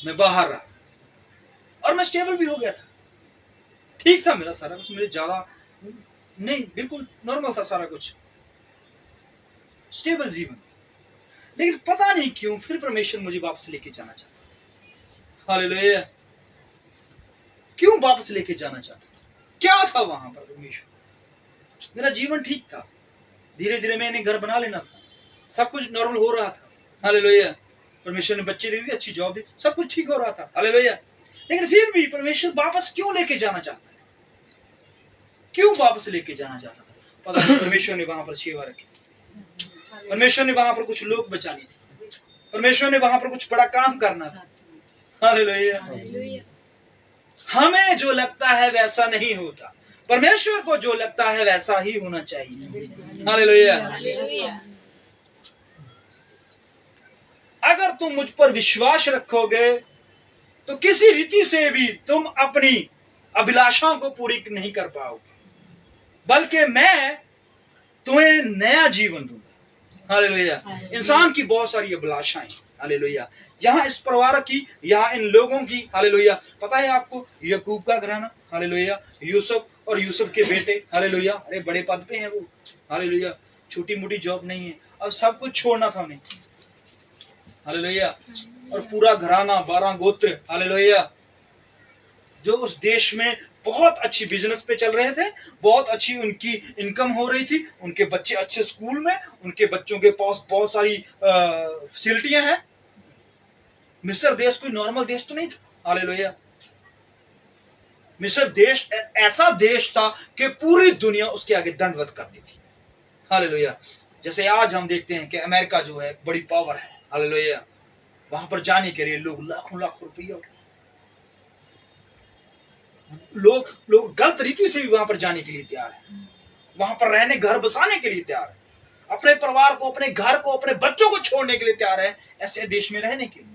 मैं बाहर रहा और मैं स्टेबल भी हो गया था। ठीक था मेरा सारा कुछ, मुझे ज्यादा नहीं, बिल्कुल नॉर्मल था सारा कुछ, स्टेबल जीवन। लेकिन पता नहीं क्यों फिर परमेश्वर मुझे वापस लेके जाना चाहता। हालेलुया। क्यों वापस लेके जाना चाहता? क्या था वहां पर परमेश्वर? मेरा जीवन ठीक था, धीरे धीरे मैंने घर बना लेना था, सब कुछ नॉर्मल हो रहा था। हालेलुया। परमेश्वर ने बच्चे दे दिए, अच्छी जॉब दी, सब कुछ ठीक हो रहा था। हालेलुया। लेकिन फिर भी परमेश्वर वापस क्यों लेके जाना चाहता है? क्यों वापस लेके जाना चाहता था? पता नहीं। परमेश्वर ने वहां पर सेवा रखी, परमेश्वर ने वहां पर कुछ लोग बचाने थे, परमेश्वर ने वहां पर कुछ बड़ा काम करना था। हालेलुया। हमें जो लगता है वैसा नहीं होता, परमेश्वर को जो लगता है वैसा ही होना चाहिए। हालेलुया। अगर तुम मुझ पर विश्वास रखोगे तो किसी रीति से भी तुम अपनी अभिलाषाओं को पूरी नहीं कर पाओगे, बल्कि मैं तुम्हें नया जीवन दूंगा। हालेलुया। इंसान की बहुत सारी अभिलाषाएं। हालेलुया। यहाँ इस परिवार की, यहाँ इन लोगों की, हालेलुया, पता है आपको, यकूब का घराना, हालेलुया, यूसुफ और यूसुफ के बेटे, हालेलुया, अरे बड़े पद पे हैं वो। हालेलुया। छोटी मोटी जॉब नहीं है, अब सब कुछ छोड़ना था उन्हें। हालेलुया। और पूरा घराना, 12 गोत्र, हालेलुया, जो उस देश में बहुत अच्छी बिजनेस पे चल रहे थे, बहुत अच्छी उनकी इनकम हो रही थी, उनके बच्चे अच्छे स्कूल में, उनके बच्चों के पास बहुत सारी फैसिलिटियां हैं। मिस्र देश कोई नॉर्मल देश तो नहीं था। हालेलुया। मिस्र देश ऐसा देश था कि पूरी दुनिया उसके आगे दंडवत करती थी। हालेलुया। जैसे आज हम देखते हैं कि अमेरिका जो है बड़ी पावर है। हालेलुया। वहां पर जाने के लिए लोग लाखों लाखों रुपया, लोग गलत रीति से भी वहां पर जाने के लिए तैयार है, वहां पर रहने, घर बसाने के लिए तैयार है, अपने परिवार को, अपने घर को, अपने बच्चों को छोड़ने के लिए तैयार है ऐसे देश में रहने के लिए।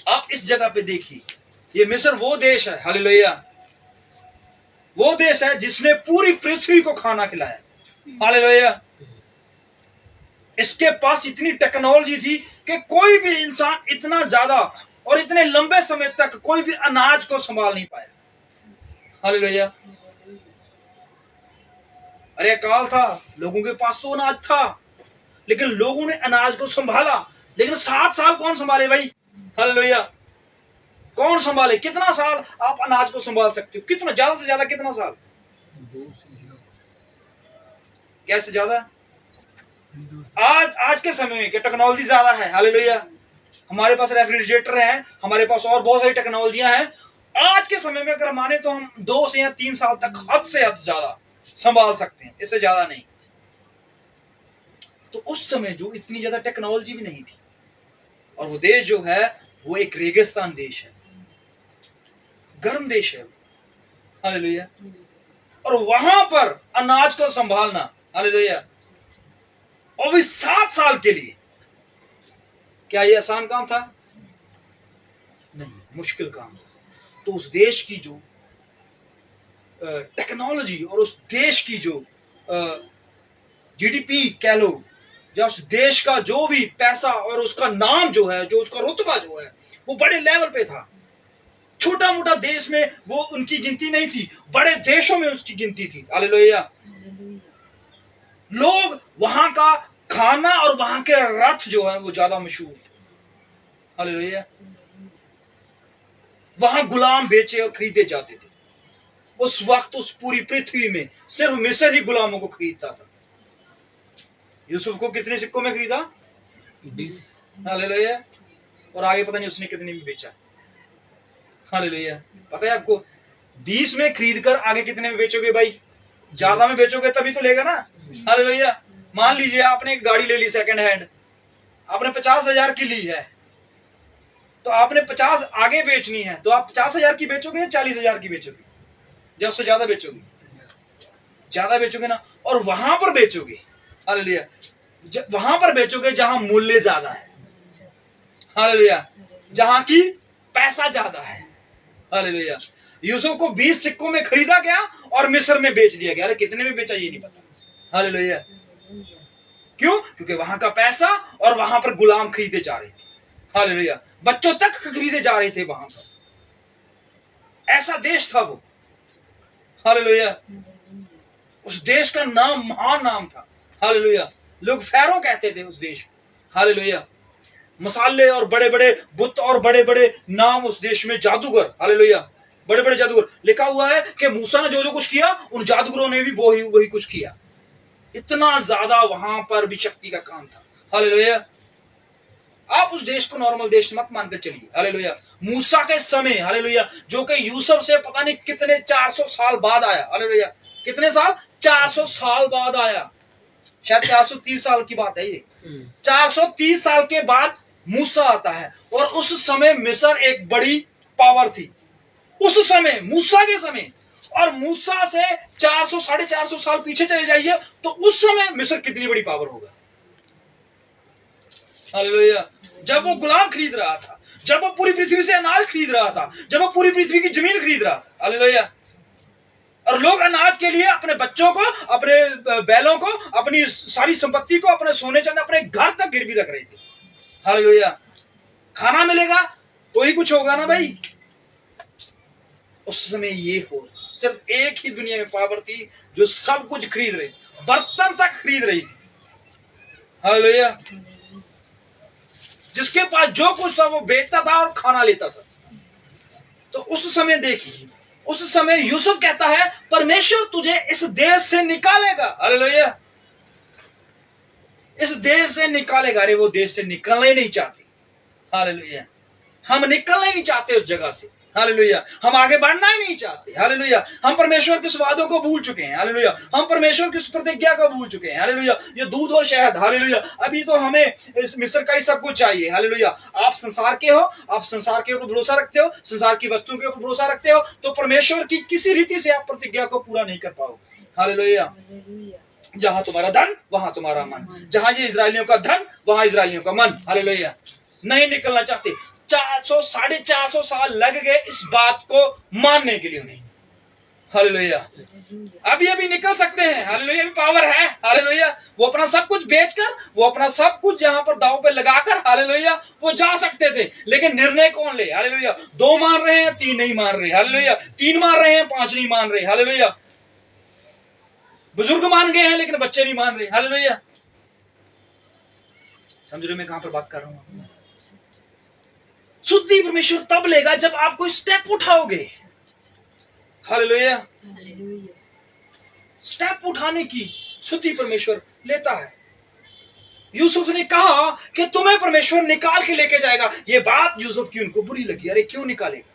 आप इस जगह पे देखिए, ये मिस्र वो देश है, हालेलुया, वो देश है जिसने पूरी पृथ्वी को खाना खिलाया। हालेलुया। इसके पास इतनी टेक्नोलॉजी थी कि कोई भी इंसान इतना ज्यादा और इतने लंबे समय तक कोई भी अनाज को संभाल नहीं पाया। हालेलुया। अरे अकाल था, लोगों के पास तो अनाज था, लेकिन लोगों ने अनाज को संभाला। लेकिन 7 साल कौन संभाले भाई? हालेलुया। कौन संभाले? कितना साल आप अनाज को संभाल सकते हो? कितना, ज्यादा से ज्यादा कितना साल? कैसे ज्यादा? आज के समय में टेक्नोलॉजी ज्यादा है। हालेलुया। हमारे पास रेफ्रिजरेटर है, हमारे पास और बहुत सारी टेक्नोलॉजियां हैं। आज के समय में अगर माने तो हम 2 से या 3 साल तक हद से हद ज्यादा संभाल सकते हैं, इससे ज्यादा नहीं। तो उस समय जो इतनी ज्यादा टेक्नोलॉजी भी नहीं थी, और वो देश जो है वो एक रेगिस्तान देश है, गर्म देश है। हालेलुया। और वहां पर अनाज को संभालना, हालेलुया, और भी 7 साल के लिए, क्या ये आसान काम था? नहीं, मुश्किल काम था। तो उस देश की जो टेक्नोलॉजी और उस देश की जो जीडीपी कह लो, जो उस देश का जो भी पैसा और उसका नाम जो है, जो उसका रुतबा जो है, वो बड़े लेवल पे था। छोटा मोटा देश में वो उनकी गिनती नहीं थी, बड़े देशों में उसकी गिनती थी। हालेलुया। लोग वहां का खाना और वहां के रथ जो है वो ज्यादा मशहूर थे। हालेलुया। वहां गुलाम बेचे और खरीदे जाते थे। उस वक्त उस पूरी पृथ्वी में सिर्फ मिस्र ही गुलामों को खरीदता था। यूसुफ को कितने सिक्कों में खरीदा? 20। हालेलुया। और आगे पता नहीं उसने कितने में बेचा। हालेलुया। पता है आपको? 20 में खरीद कर आगे कितने में बेचोगे भाई? ज्यादा में बेचोगे तभी तो लेगा ना। हालेलुया। मान लीजिए आपने एक गाड़ी ले ली सेकंड हैंड, आपने 50,000 की ली है, तो आपने 50 आगे बेचनी है, तो आप 50,000 की बेचोगे या 40,000 की बेचोगे? या उससे ज्यादा बेचोगे? ज्यादा बेचोगे ना, और वहां पर बेचोगे। हालेलुया। वहां पर बेचोगे जहां मूल्य ज्यादा है। हालेलुया। जहां की पैसा ज्यादा है। हालेलुया। यूसुफ को 20 सिक्कों में खरीदा गया और मिस्र में बेच दिया गया। अरे कितने में बेचा ये नहीं पता। हालेलुया। क्यों? क्योंकि वहां का पैसा, और वहां पर गुलाम खरीदे जा रहे थे। हालेलुया। बच्चों तक खरीदे जा रहे थे वहां पर। ऐसा देश था वो। हालेलुया। उस देश का नाम महान नाम था। हालेलुया। लोग फैरो कहते थे उस देश को। हालेलुया। मसाले और बड़े बड़े बुत और बड़े बड़े नाम उस देश में, जादूगर। हालेलुया। बड़े बड़े जादूगर। लिखा हुआ है कि मूसा ने जो जो कुछ किया, उन जादूगरों ने भी वही वही कुछ किया। इतना ज्यादा वहां पर भी शक्ति का काम था। हालेलुया। आप उस देश को नॉर्मल देश मत मानकर चलिए। हालेलुया। मूसा के समय, हालेलुया, जो कि यूसुफ से पता नहीं कितने 400 साल बाद आया। हालेलुया। कितने साल? 400 साल बाद आया। शायद 430 साल की बात है ये। 430 साल के बाद मूसा आता है, और उस समय मिस्र एक बड़ी पावर थी। उस समय, मूसा के समय, और मूसा से 400 450 साल पीछे चले जाइए तो उस समय मिस्र कितनी बड़ी पावर होगा। हालेलुया। जब वो गुलाम खरीद रहा था, जब वो पूरी पृथ्वी से अनाज खरीद रहा था, जब वो पूरी पृथ्वी की जमीन खरीद रहा था। हालेलुया। और लोग अनाज के लिए अपने बच्चों को, अपने बैलों को, अपनी सारी संपत्ति को, अपने सोने चांदी, अपने घर तक गिरवी रख रहे थे। हालेलुया। खाना मिलेगा तो ही कुछ होगा ना भाई। उस समय ये हो, सिर्फ एक ही दुनिया में पावर थी जो सब कुछ खरीद रही, बर्तन तक खरीद रही थी। हालेलुया। जिसके पास जो कुछ था वो बेचता था और खाना लेता था। तो उस समय देखिए, उस समय यूसुफ कहता है परमेश्वर तुझे इस देश से निकालेगा। हालेलुया। इस देश से निकालेगा। अरे वो देश से निकलना ही नहीं चाहते। हालेलुया। हम निकलना ही नहीं चाहते उस जगह से। हालेलुया। हम आगे बढ़ना ही नहीं चाहते। हालेलुया। हम परमेश्वर के उस वादों को भूल चुके हैं। हालेलुया। हम परमेश्वर की उस प्रतिज्ञा को भूल चुके हैं। हालेलुया। ये दूध और शहद। हालेलुया। अभी तो हमें इस मिस्र का ही सब कुछ चाहिए। हालेलुया। आप संसार के हो, आप संसार के ऊपर भरोसा रखते हो, संसार की वस्तुओं के ऊपर भरोसा रखते हो, तो परमेश्वर की किसी रीति से आप प्रतिज्ञा को पूरा नहीं कर पाओगे। हालेलुया। जहां तुम्हारा धन वहां तुम्हारा मन। जहां ये इजरायलियों का धन वहां इजरायलियों का मन। हालेलुया। नहीं निकलना चाहते। 400 450 साल लग गए इस बात को मानने के लिए उन्हें। हालेलुया। अभी अभी निकल सकते हैं। हालेलुया। अभी पावर है। हालेलुया। वो अपना सब कुछ बेचकर, वो अपना सब कुछ यहां पर दांव पे लगाकर, हालेलुया, वो जा सकते थे। लेकिन निर्णय कौन ले? हालेलुया। 2 मान रहे हैं, 3 नहीं मान रहे। हालेलुया। 3 मान रहे हैं, 5 नहीं मान रहे। हालेलुया। बुजुर्ग मान गए हैं लेकिन बच्चे नहीं मान रहे। हालेलुया। समझ रहे मैं कहां पर बात कर रहा हूं? शुद्धि परमेश्वर तब लेगा जब आप कोई स्टेप उठाओगे। हालेलुया। स्टेप उठाने की शुद्धि परमेश्वर लेता है। यूसुफ ने कहा कि तुम्हें परमेश्वर निकाल के लेके जाएगा। ये बात यूसुफ की उनको बुरी लगी। अरे क्यों निकालेगा,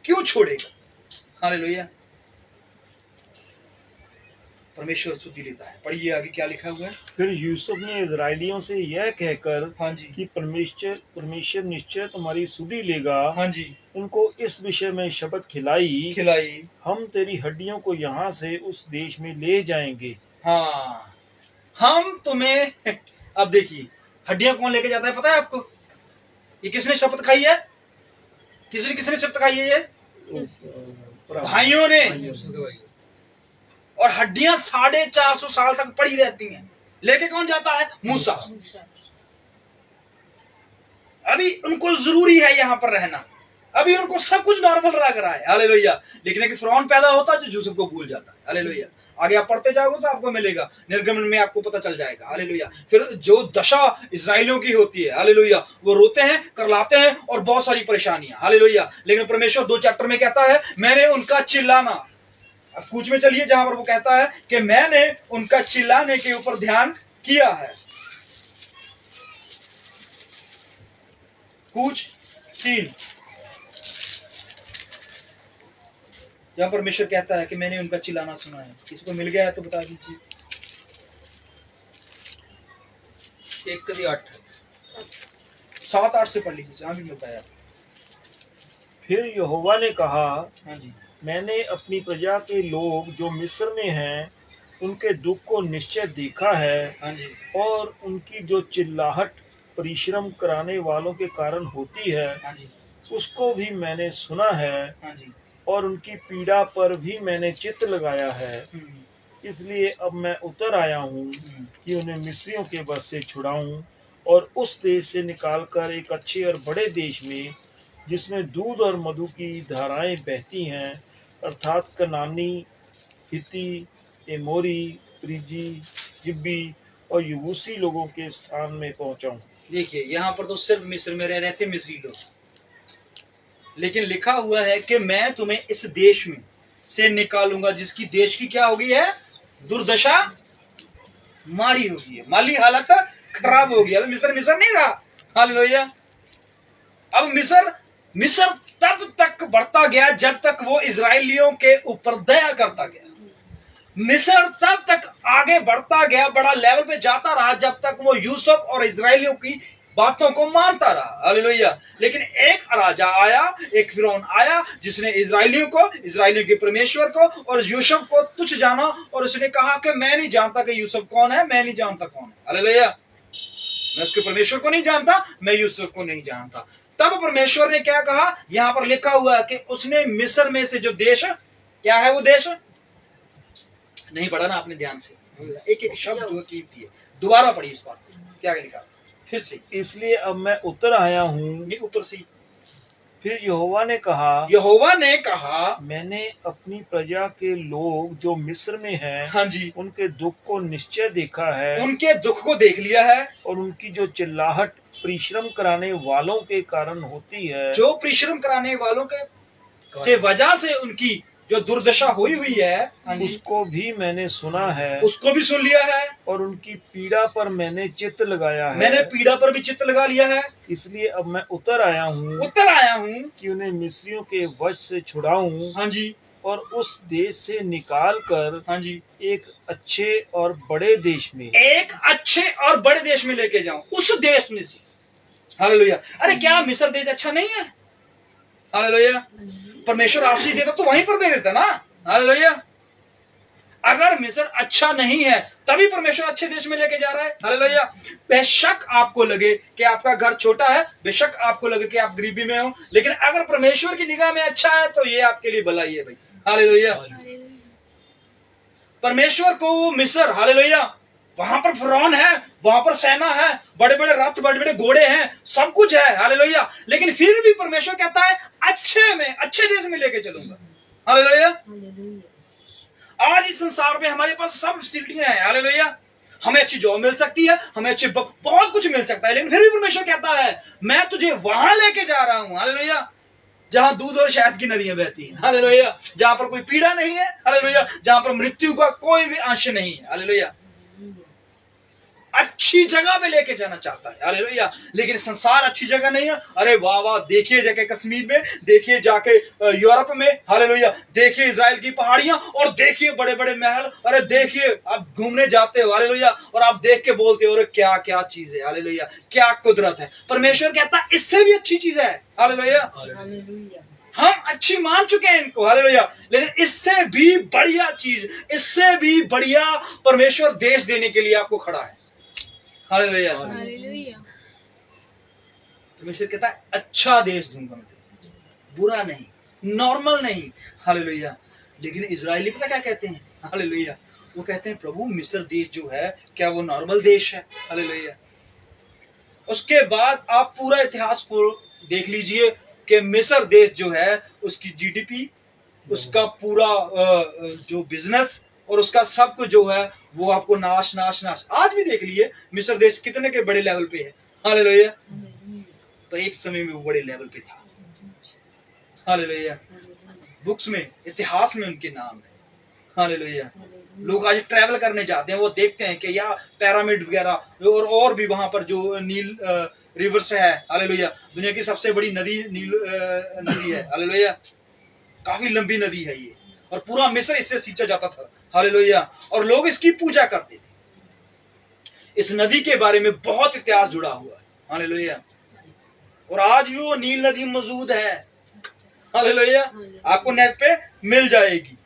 क्यों छोड़ेगा? हालेलुया। परमेश्वर शुद्धि लेता है। पढ़िए आगे क्या लिखा हुआ है। फिर यूसुफ ने इजरायलियों से यह कहकर हाँ जी, कि परमेश्वर निश्चय तुम्हारी सुधि लेगा, हाँ जी, उनको इस विषय में शपथ खिलाई, खिलाई। हम तेरी हड्डियों को यहाँ से उस देश में ले जाएंगे। हाँ, हम तुम्हें अब देखिए, हड्डियां कौन लेके जाता है पता है आपको? ये किसने शपथ खाई है? किसने शपथ खाई है? ये भाइयों ने। और हड्डियां 450 साल तक पड़ी रहती हैं। लेके कौन जाता है? मूसा। अभी उनको जरूरी है यहां पर रहना। अभी उनको सब कुछ नॉर्मल लग रहा है। हालेलुया। लेकिन एक फिरौन पैदा होता है जो यूसुफ को भूल जाता है। हालेलुया। आगे आप पढ़ते जाओगे तो आपको मिलेगा, निर्गमन में आपको पता चल जाएगा। हालेलुया। फिर जो दशा इजराइलियों की होती है, हालेलुया, वो रोते हैं, करलाते हैं और बहुत सारी परेशानियां। हालेलुया। लेकिन परमेश्वर 2 चैप्टर में कहता है मैंने उनका चिल्लाना, अब कूच में चलिए जहां पर वो कहता है कि मैंने उनका चिल्लाने के ऊपर ध्यान किया है। कूच 3। जहाँ परमेश्वर कहता है कि मैंने उनका चिल्लाना सुना है। किसी को मिल गया है तो बता दीजिए। 1:8 7-8 से पढ़ लीजिए, जहाँ भी मिलता है आपको। फिर यहोवा ने कहा, हाँ जी, मैंने अपनी प्रजा के लोग जो मिस्र में हैं उनके दुख को निश्चय देखा है, हाँ जी, और उनकी जो चिल्लाहट परिश्रम कराने वालों के कारण होती है हाँ जी, उसको भी मैंने सुना है, हाँ जी। और उनकी पीड़ा पर भी मैंने चित्त लगाया है। इसलिए अब मैं उतर आया हूँ कि उन्हें मिस्रियों के बस से छुड़ाऊं और उस देश से निकालकर एक अच्छे और बड़े देश में, जिसमें दूध और मधु की धाराएं बहती हैं, अर्थात कनानी, हिती, एमोरी, परिजी, जिब्बी और यबूसी लोगों के स्थान में पहुंचाऊं। देखिए, यहाँ पर तो सिर्फ मिस्र में रह रहे थे मिस्री लोग, लेकिन लिखा हुआ है कि मैं तुम्हें इस देश में से निकालूंगा जिसकी देश की क्या होगी है, दुर्दशा माड़ी होगी है, माली हालत खराब होगी। अब मिस्र मिस्र नहीं रहा। हालेलुया। अब मिस्र तब तक बढ़ता गया जब तक वो इजराइलियों के ऊपर दया करता गया। मिस्र तब तक आगे बढ़ता गया, बड़ा लेवल पे जाता रहा जब तक वो यूसुफ और इजराइलियों की बातों को मानता रहा। हालेलुया। लेकिन एक राजा आया, एक फिरौन आया जिसने इजराइलियों के परमेश्वर को और यूसुफ को तुच्छ जाना, और उसने कहा कि मैं नहीं जानता कि यूसुफ कौन है, मैं नहीं जानता कौन है। हालेलुया। मैं उसके परमेश्वर को नहीं जानता, मैं यूसुफ को नहीं जानता। तब परमेश्वर ने क्या कहा, यहां पर लिखा हुआ है कि उसने मिस्र में से जो देश, क्या है वो देश, नहीं पढ़ा ना आपने ध्यान से, एक एक शब्द जो कीमती है, दोबारा पढ़ी इस बात को, क्या लिखा फिर से। इसलिए अब मैं उतर आया हूँ। ये ऊपर से। फिर यहोवा ने कहा, मैंने अपनी प्रजा के लोग जो मिस्र में हैं, हाँ जी, उनके दुख को निश्चय देखा है, उनके दुख को देख लिया है, और उनकी जो चिल्लाहट परिश्रम कराने वालों के कारण होती है, जो परिश्रम कराने वालों के से वजह से उनकी जो दुर्दशा हुई हुई है, उसको भी मैंने सुना है, उसको भी सुन लिया है, और उनकी पीड़ा पर मैंने चित्त लगाया है। मैंने पीड़ा पर भी चित्त लगा लिया है। इसलिए अब मैं उतर आया हूँ कि उन्हें मिस्रियों के वश से छुड़ाऊं, हाँ जी, और उस देश से निकाल कर हाँ जी, एक अच्छे और बड़े देश में लेके जाऊं, उस देश में से। हालेलुया। अरे क्या मिस्र देश अच्छा नहीं है? हालेलुया। परमेश्वर आशीष देता तो वहीं पर दे देता ना। हालेलुया। अगर मिस्र अच्छा नहीं है तभी परमेश्वर अच्छे देश में लेके जा रहा है। हालेलुया। बेशक आपको लगे कि आपका घर छोटा है, बेशक आपको लगे कि आप गरीबी में हो, लेकिन अगर परमेश्वर की निगाह में अच्छा है तो ये आपके लिए भलाई है भाई। हालेलुया। परमेश्वर को वो मिस्र, हालेलुया, वहां पर फिरौन है, वहां पर सेना है, बड़े बड़े रथ, बड़े बड़े घोड़े हैं, सब कुछ है। हालेलुया। लेकिन फिर भी परमेश्वर कहता है अच्छे देश में लेके चलूंगा। हालेलुया। आज इस संसार में हमारे पास सब फैसिलिटियां हैं। हालेलुया। हमें अच्छी जॉब मिल सकती है, हमें अच्छे बहुत कुछ मिल सकता है, लेकिन फिर भी परमेश्वर कहता है मैं तुझे वहां लेके जा रहा हूं। हालेलुया। जहां दूध और शहद की नदियां बहती हैं। हालेलुया। जहां पर कोई पीड़ा नहीं है। हालेलुया। जहां पर मृत्यु का कोई भी अंश नहीं है। हालेलुया। अच्छी जगह पे लेके जाना चाहता है। हालेलुया। लेकिन संसार अच्छी जगह नहीं है। अरे वाह वाह, देखिए जाके कश्मीर में, देखिए जाके यूरोप में, हालेलुया, देखिए इजराइल की पहाड़ियां, और देखिए बड़े बड़े महल। अरे देखिए आप घूमने जाते हो, हालेलुया, और आप देख के बोलते हो अरे क्या क्या चीज है। हालेलुया। क्या कुदरत है। परमेश्वर कहता है इससे भी अच्छी चीज है। हालेलुया। हम अच्छी मान चुके हैं इनको। हालेलुया। लेकिन इससे भी बढ़िया चीज, इससे भी बढ़िया परमेश्वर देश देने के लिए आपको खड़ा है। हालेलुया। परमेश्वर कहता है अच्छा देश दूंगा मैं तुझे, बुरा नहीं, नॉर्मल नहीं। हालेलुया। लेकिन इजरायली पता क्या कहते हैं? हालेलुया। वो कहते हैं प्रभु मिस्र देश जो है क्या वो नॉर्मल देश है? हालेलुया। उसके बाद आप पूरा इतिहास को देख लीजिए कि मिस्र देश जो है उसकी जीडीपी, उसका पूरा जो बिजनेस और उसका सब कुछ जो है वो आपको नाश नाश नाश। आज भी देख लिए मिस्र देश कितने के बड़े लेवल पे है। हालेलुया। तो एक समय में वो बड़े लेवल पे था। हालेलुया। बुक्स में, इतिहास में उनके नाम है। हालेलुया। लोग आज ट्रैवल करने जाते हैं, वो देखते हैं कि यहाँ पिरामिड वगैरह और भी वहां पर जो नील रिवर्स है। हालेलुया। दुनिया की सबसे बड़ी नदी नील नदी है। हालेलुया। काफी लंबी नदी है ये। और पूरा मिस्र इससे सींचा जाता था। हालेलुया। और लोग इसकी पूजा करते थे। इस नदी के बारे में बहुत इतिहास जुड़ा हुआ है। हालेलुया। और आज भी वो नील नदी मौजूद है। हालेलुया। आपको नेट पे मिल जाएगी।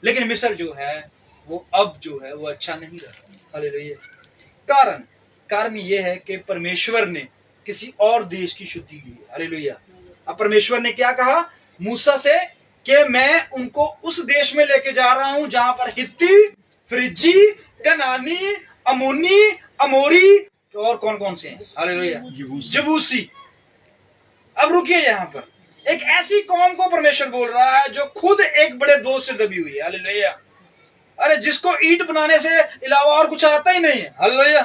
लेकिन मिस्र जो है वो अब जो है वो अच्छा नहीं रहा। हालेलुया। कारण ये है कि परमेश्वर ने किसी और देश की शुद्धि ली है। हालेलुया। अब परमेश्वर ने क्या कहा मूसा से कि मैं उनको उस देश में लेके जा रहा हूं जहां पर हित्ती, फ्रिजी, कनानी, अमोनी, अमोरी और कौन कौन से हैं। हालेलुया। जबूसी। अब रुकिए, यहां पर एक ऐसी कौम को परमेश्वर बोल रहा है जो खुद एक बड़े बोझ से दबी हुई है। हालेलुया। अरे जिसको ईंट बनाने से अलावा और कुछ आता ही नहीं है। हालेलुया।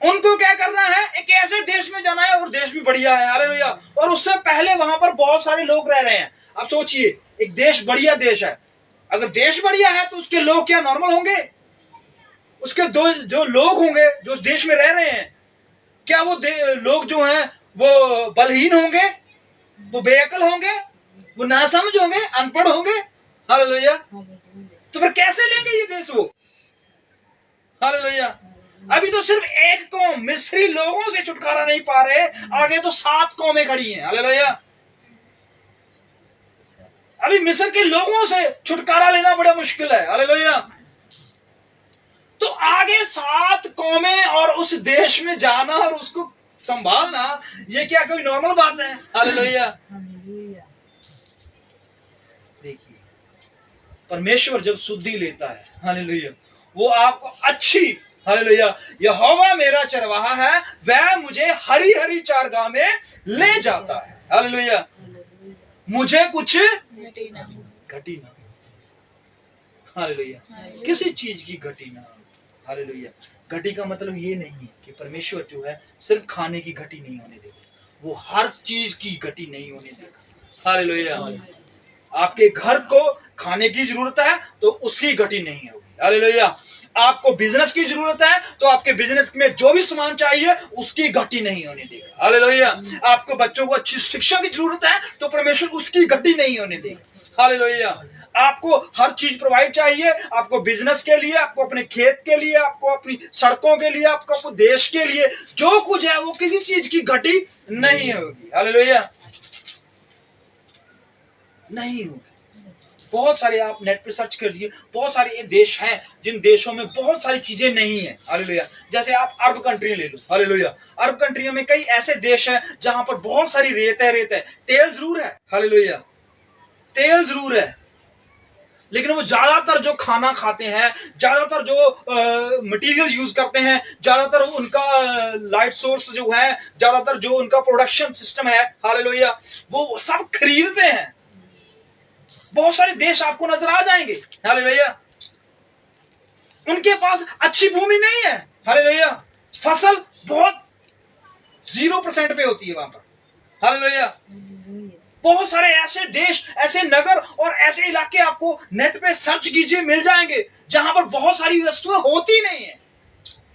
उनको क्या करना है, एक ऐसे देश में जाना है और देश भी बढ़िया है। हालेलुया। और उससे पहले वहां पर बहुत सारे लोग रह रहे हैं। अब सोचिए, एक देश बढ़िया देश है, अगर देश बढ़िया है तो उसके लोग क्या नॉर्मल होंगे? उसके जो लोग होंगे जो उस देश में रह रहे हैं, क्या वो लोग जो हैं वो बलहीन होंगे, वो बेअकल होंगे, वो नासमझ होंगे, अनपढ़ होंगे? हालेलुया। तो फिर कैसे लेंगे ये देश वो? हालेलुया। अभी तो सिर्फ एक कौम मिस्री लोगों से छुटकारा नहीं पा रहे, आगे तो 7 कौमें खड़ी हैं। हालेलुया। अभी मिस्र के लोगों से छुटकारा लेना बड़ा मुश्किल है। हालेलुया। तो आगे 7 कौमें और उस देश में जाना और उसको संभालना, ये क्या कोई नॉर्मल बात है? हालेलुया। देखिए, परमेश्वर जब शुद्धि लेता है, हालेलुया, वो आपको अच्छी, हालेलुया, यहोवा मेरा चरवाहा है, वह मुझे हरी हरी चारगाह में ले जाता है। हालेलुया। मुझे कुछ घटी ना। हालेलुया। किसी चीज की घटी ना। हालेलुया। घटी का मतलब ये नहीं है कि परमेश्वर जो है सिर्फ खाने की घटी नहीं होने देगा, वो हर चीज की घटी नहीं होने देगा। हालेलुया। आपके घर को खाने की जरूरत है तो उसकी घटी नहीं होगी। हालेलुया। आपको बिजनेस की जरूरत है तो आपके बिजनेस में जो भी सामान चाहिए उसकी घटी नहीं होने देगा। हालेलुया। आपको बच्चों को अच्छी शिक्षा की जरूरत है तो परमेश्वर उसकी घटी नहीं होने देगा। हालेलुया। आपको हर चीज प्रोवाइड चाहिए, आपको बिजनेस के लिए, आपको अपने खेत के लिए, आपको अपनी सड़कों के लिए, आपको अपने देश के लिए, जो कुछ है वो किसी चीज की घटी नहीं होगी। हालेलुया। नहीं होगी। बहुत सारे आप नेट पे सर्च कर लीजिए, बहुत सारे देश हैं जिन देशों में बहुत सारी चीजें नहीं है। हालेलुया। जैसे आप अरब कंट्री ले लो। हालेलुया। अरब कंट्रियों में कई ऐसे देश हैं जहां पर बहुत सारी रेत है, तेल जरूर है। हालेलुया। तेल जरूर है, लेकिन वो ज्यादातर जो खाना खाते हैं, ज्यादातर जो मटेरियल यूज करते हैं, ज्यादातर उनका लाइट सोर्स जो है, ज्यादातर जो उनका प्रोडक्शन सिस्टम है, हालेलुया, वो सब खरीदते हैं। बहुत सारे देश आपको नजर आ जाएंगे। हालेलुया। उनके पास अच्छी भूमि नहीं है। हालेलुया। फसल बहुत 0% पे होती है वहां पर। हालेलुया। बहुत सारे ऐसे देश, ऐसे नगर और ऐसे इलाके आपको नेट पे सर्च कीजिए मिल जाएंगे जहां पर बहुत सारी वस्तुएं होती नहीं है।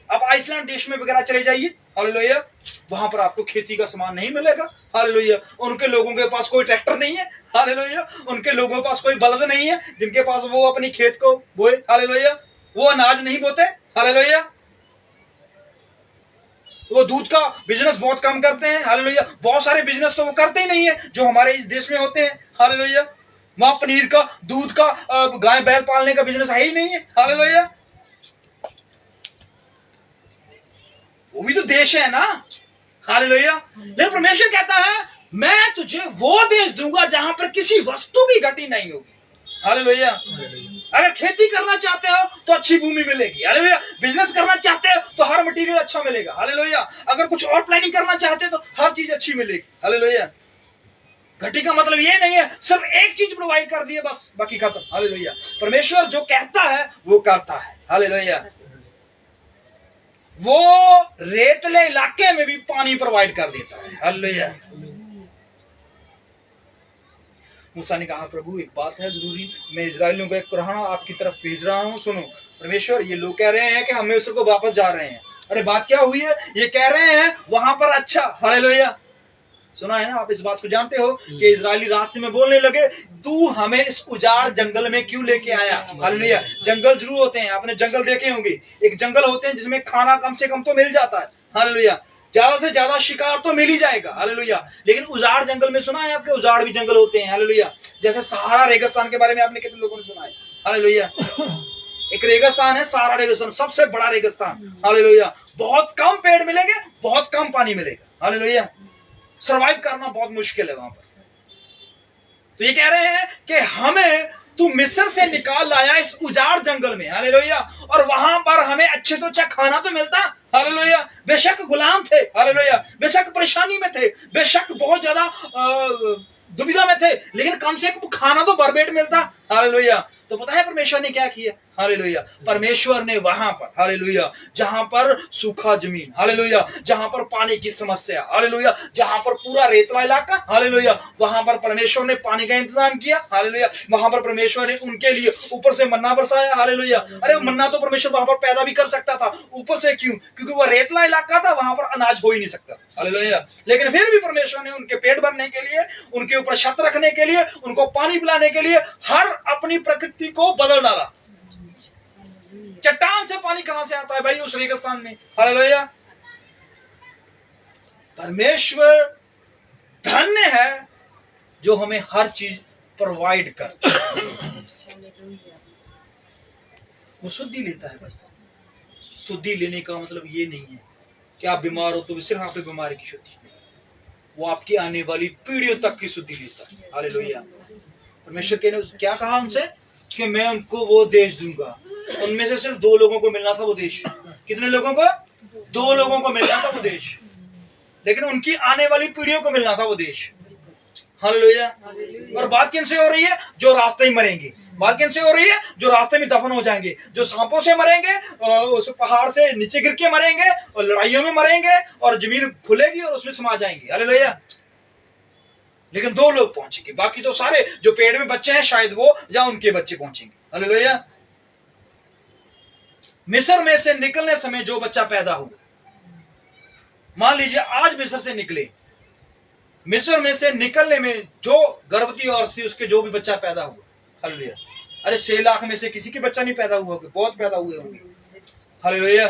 आप आइसलैंड देश में वगैरह चले जाइए। हालेलुया। वहां पर आपको खेती का सामान नहीं मिलेगा। हालेलुया। उनके लोगों के पास कोई ट्रैक्टर नहीं है। हालेलुया। उनके लोगों के पास कोई बलद नहीं है जिनके पास वो अपनी खेत को बोए। हालेलुया। वो अनाज नहीं बोते। हालेलुया। वो दूध का बिजनेस बहुत कम करते हैं। हालेलुया। बहुत सारे बिजनेस तो वो करते ही नहीं है जो हमारे इस देश में होते हैं। हालेलुया। वहां पनीर का, दूध का, गाय बैल पालने का बिजनेस है ही नहीं है। हालेलुया। वो भी तो देश है ना। हालेलुया। लेकिन परमेश्वर कहता है मैं तुझे वो देश दूंगा जहां पर किसी वस्तु की घटी नहीं होगी। हालेलुया। अगर खेती करना चाहते हो तो अच्छी भूमि मिलेगी। हालेलुया। बिजनेस करना चाहते हो तो हर मटेरियल अच्छा मिलेगा। हालेलुया। अगर कुछ और प्लानिंग करना चाहते हो तो हर चीज अच्छी मिलेगी। हालेलुया। घटी का मतलब ये नहीं है सिर्फ एक चीज प्रोवाइड कर दिए बस बाकी खत्म। हालेलुया। परमेश्वर जो कहता है वो करता है। हालेलुया। वो रेतले इलाके में भी पानी प्रोवाइड कर देता है। हालेलुया। मूसा ने कहा प्रभु एक बात है जरूरी, मैं इजराइलियों को एक कुरान आपकी तरफ भेज रहा हूं, सुनो। परमेश्वर ये लोग कह रहे हैं कि हम मिस्र को वापस जा रहे हैं। अरे बात क्या हुई है? ये कह रहे हैं वहां पर अच्छा, हालेलुया, सुना है ना, आप इस बात को जानते हो कि इजरायली रास्ते में बोलने लगे, तू हमें इस उजाड़ जंगल में क्यों लेके आया। हालेलुया। जंगल जरूर होते हैं, आपने जंगल देखे होंगे, एक जंगल होते हैं जिसमें खाना कम से कम तो मिल जाता है। हालेलुया। ज्यादा से ज्यादा शिकार तो मिल ही जाएगा। हालेलुया। लेकिन उजाड़ जंगल में सुना है आपके, उजाड़ भी जंगल होते हैं। हालेलुया। जैसे सहारा रेगिस्तान के बारे में आपने कितने लोगों ने सुना है। हालेलुया। एक रेगिस्तान है, सहारा रेगिस्तान, सबसे बड़ा रेगिस्तान। हालेलुया। बहुत कम पेड़ मिलेंगे, बहुत कम पानी मिलेगा। हालेलुया। सरवाइव करना बहुत मुश्किल है वहां पर। तो ये कह रहे हैं कि हमें तू मिस्र से निकाल लाया इस उजाड़ जंगल में। हालेलुया। और वहां पर हमें अच्छे तो अच्छा खाना तो मिलता। हालेलुया। बेशक गुलाम थे। हालेलुया। बेशक परेशानी में थे, बेशक बहुत ज्यादा दुविधा में थे, लेकिन कम से कम खाना तो भरपेट मिलता। हालेलुया। तो पता है परमेश्वर ने क्या किया। हालेलुया। परमेश्वर ने वहां पर, हालेलुया, जहां पर सूखा जमीन, हालेलुया, जहां पर पानी की समस्या, हालेलुया, जहां पर पूरा रेतला इलाका, हालेलुया, वहां पर परमेश्वर ने पानी का इंतजाम किया। हालेलुया। वहां पर परमेश्वर ने उनके लिए ऊपर से मन्ना बरसाया। हालेलुया। अरे मन्ना तो परमेश्वर वहां पर पैदा भी कर सकता था, ऊपर से क्यों? क्योंकि वह रेतला इलाका था, वहां पर अनाज हो ही नहीं सकता। हालेलुया। लेकिन फिर भी परमेश्वर ने उनके पेट भरने के लिए, उनके ऊपर छत रखने के लिए, उनको पानी पिलाने के लिए हर अपनी प्रकृति को बदल डाला। चट्टान से पानी कहां से आता है भाई उस रेगिस्तान में। हालेलुया। परमेश्वर धन्य है जो हमें हर चीज प्रोवाइड करता है। वो शुद्धि लेता है भाई। शुद्धि लेने का मतलब ये नहीं है कि आप बीमार हो तो सिर्फ आपकी बीमारी की शुद्धि, वो आपकी आने वाली पीढ़ियों तक की शुद्धि लेता है। हालेलुया। परमेश्वर ने क्या कहा उनसे कि मैं उनको वो देश दूंगा। उनमें से सिर्फ 2 लोगों को मिलना था वो देश। कितने लोगों को? 2 लोगों को मिलना था वो देश, लेकिन उनकी आने वाली पीढ़ियों को मिलना था वो देश। हालेलुया। और बात किन से हो रही है? जो रास्ते ही मरेंगे। बात किन से हो रही है? जो रास्ते में दफन हो जाएंगे, जो सांपों से मरेंगे, उस पहाड़ से नीचे गिर के मरेंगे, और लड़ाइयों में मरेंगे, और जमीन खुलेगी और उसमें समा जाएंगे। हालेलुया। लेकिन 2 लोग पहुंचेंगे, बाकी तो सारे जो पेड़ में बच्चे हैं शायद वो या उनके बच्चे पहुंचेंगे। हालेलुया। मिस्र में से निकलने समय जो बच्चा पैदा हुआ, मान लीजिए आज मिस्र से निकले, मिस्र में से निकलने में जो गर्भवती औरत थी उसके जो भी बच्चा पैदा हुआ, हालेलुया, अरे 6 लाख में से किसी के बच्चा नहीं पैदा हुआ होगा, बहुत पैदा हुए होंगे। हालेलुया।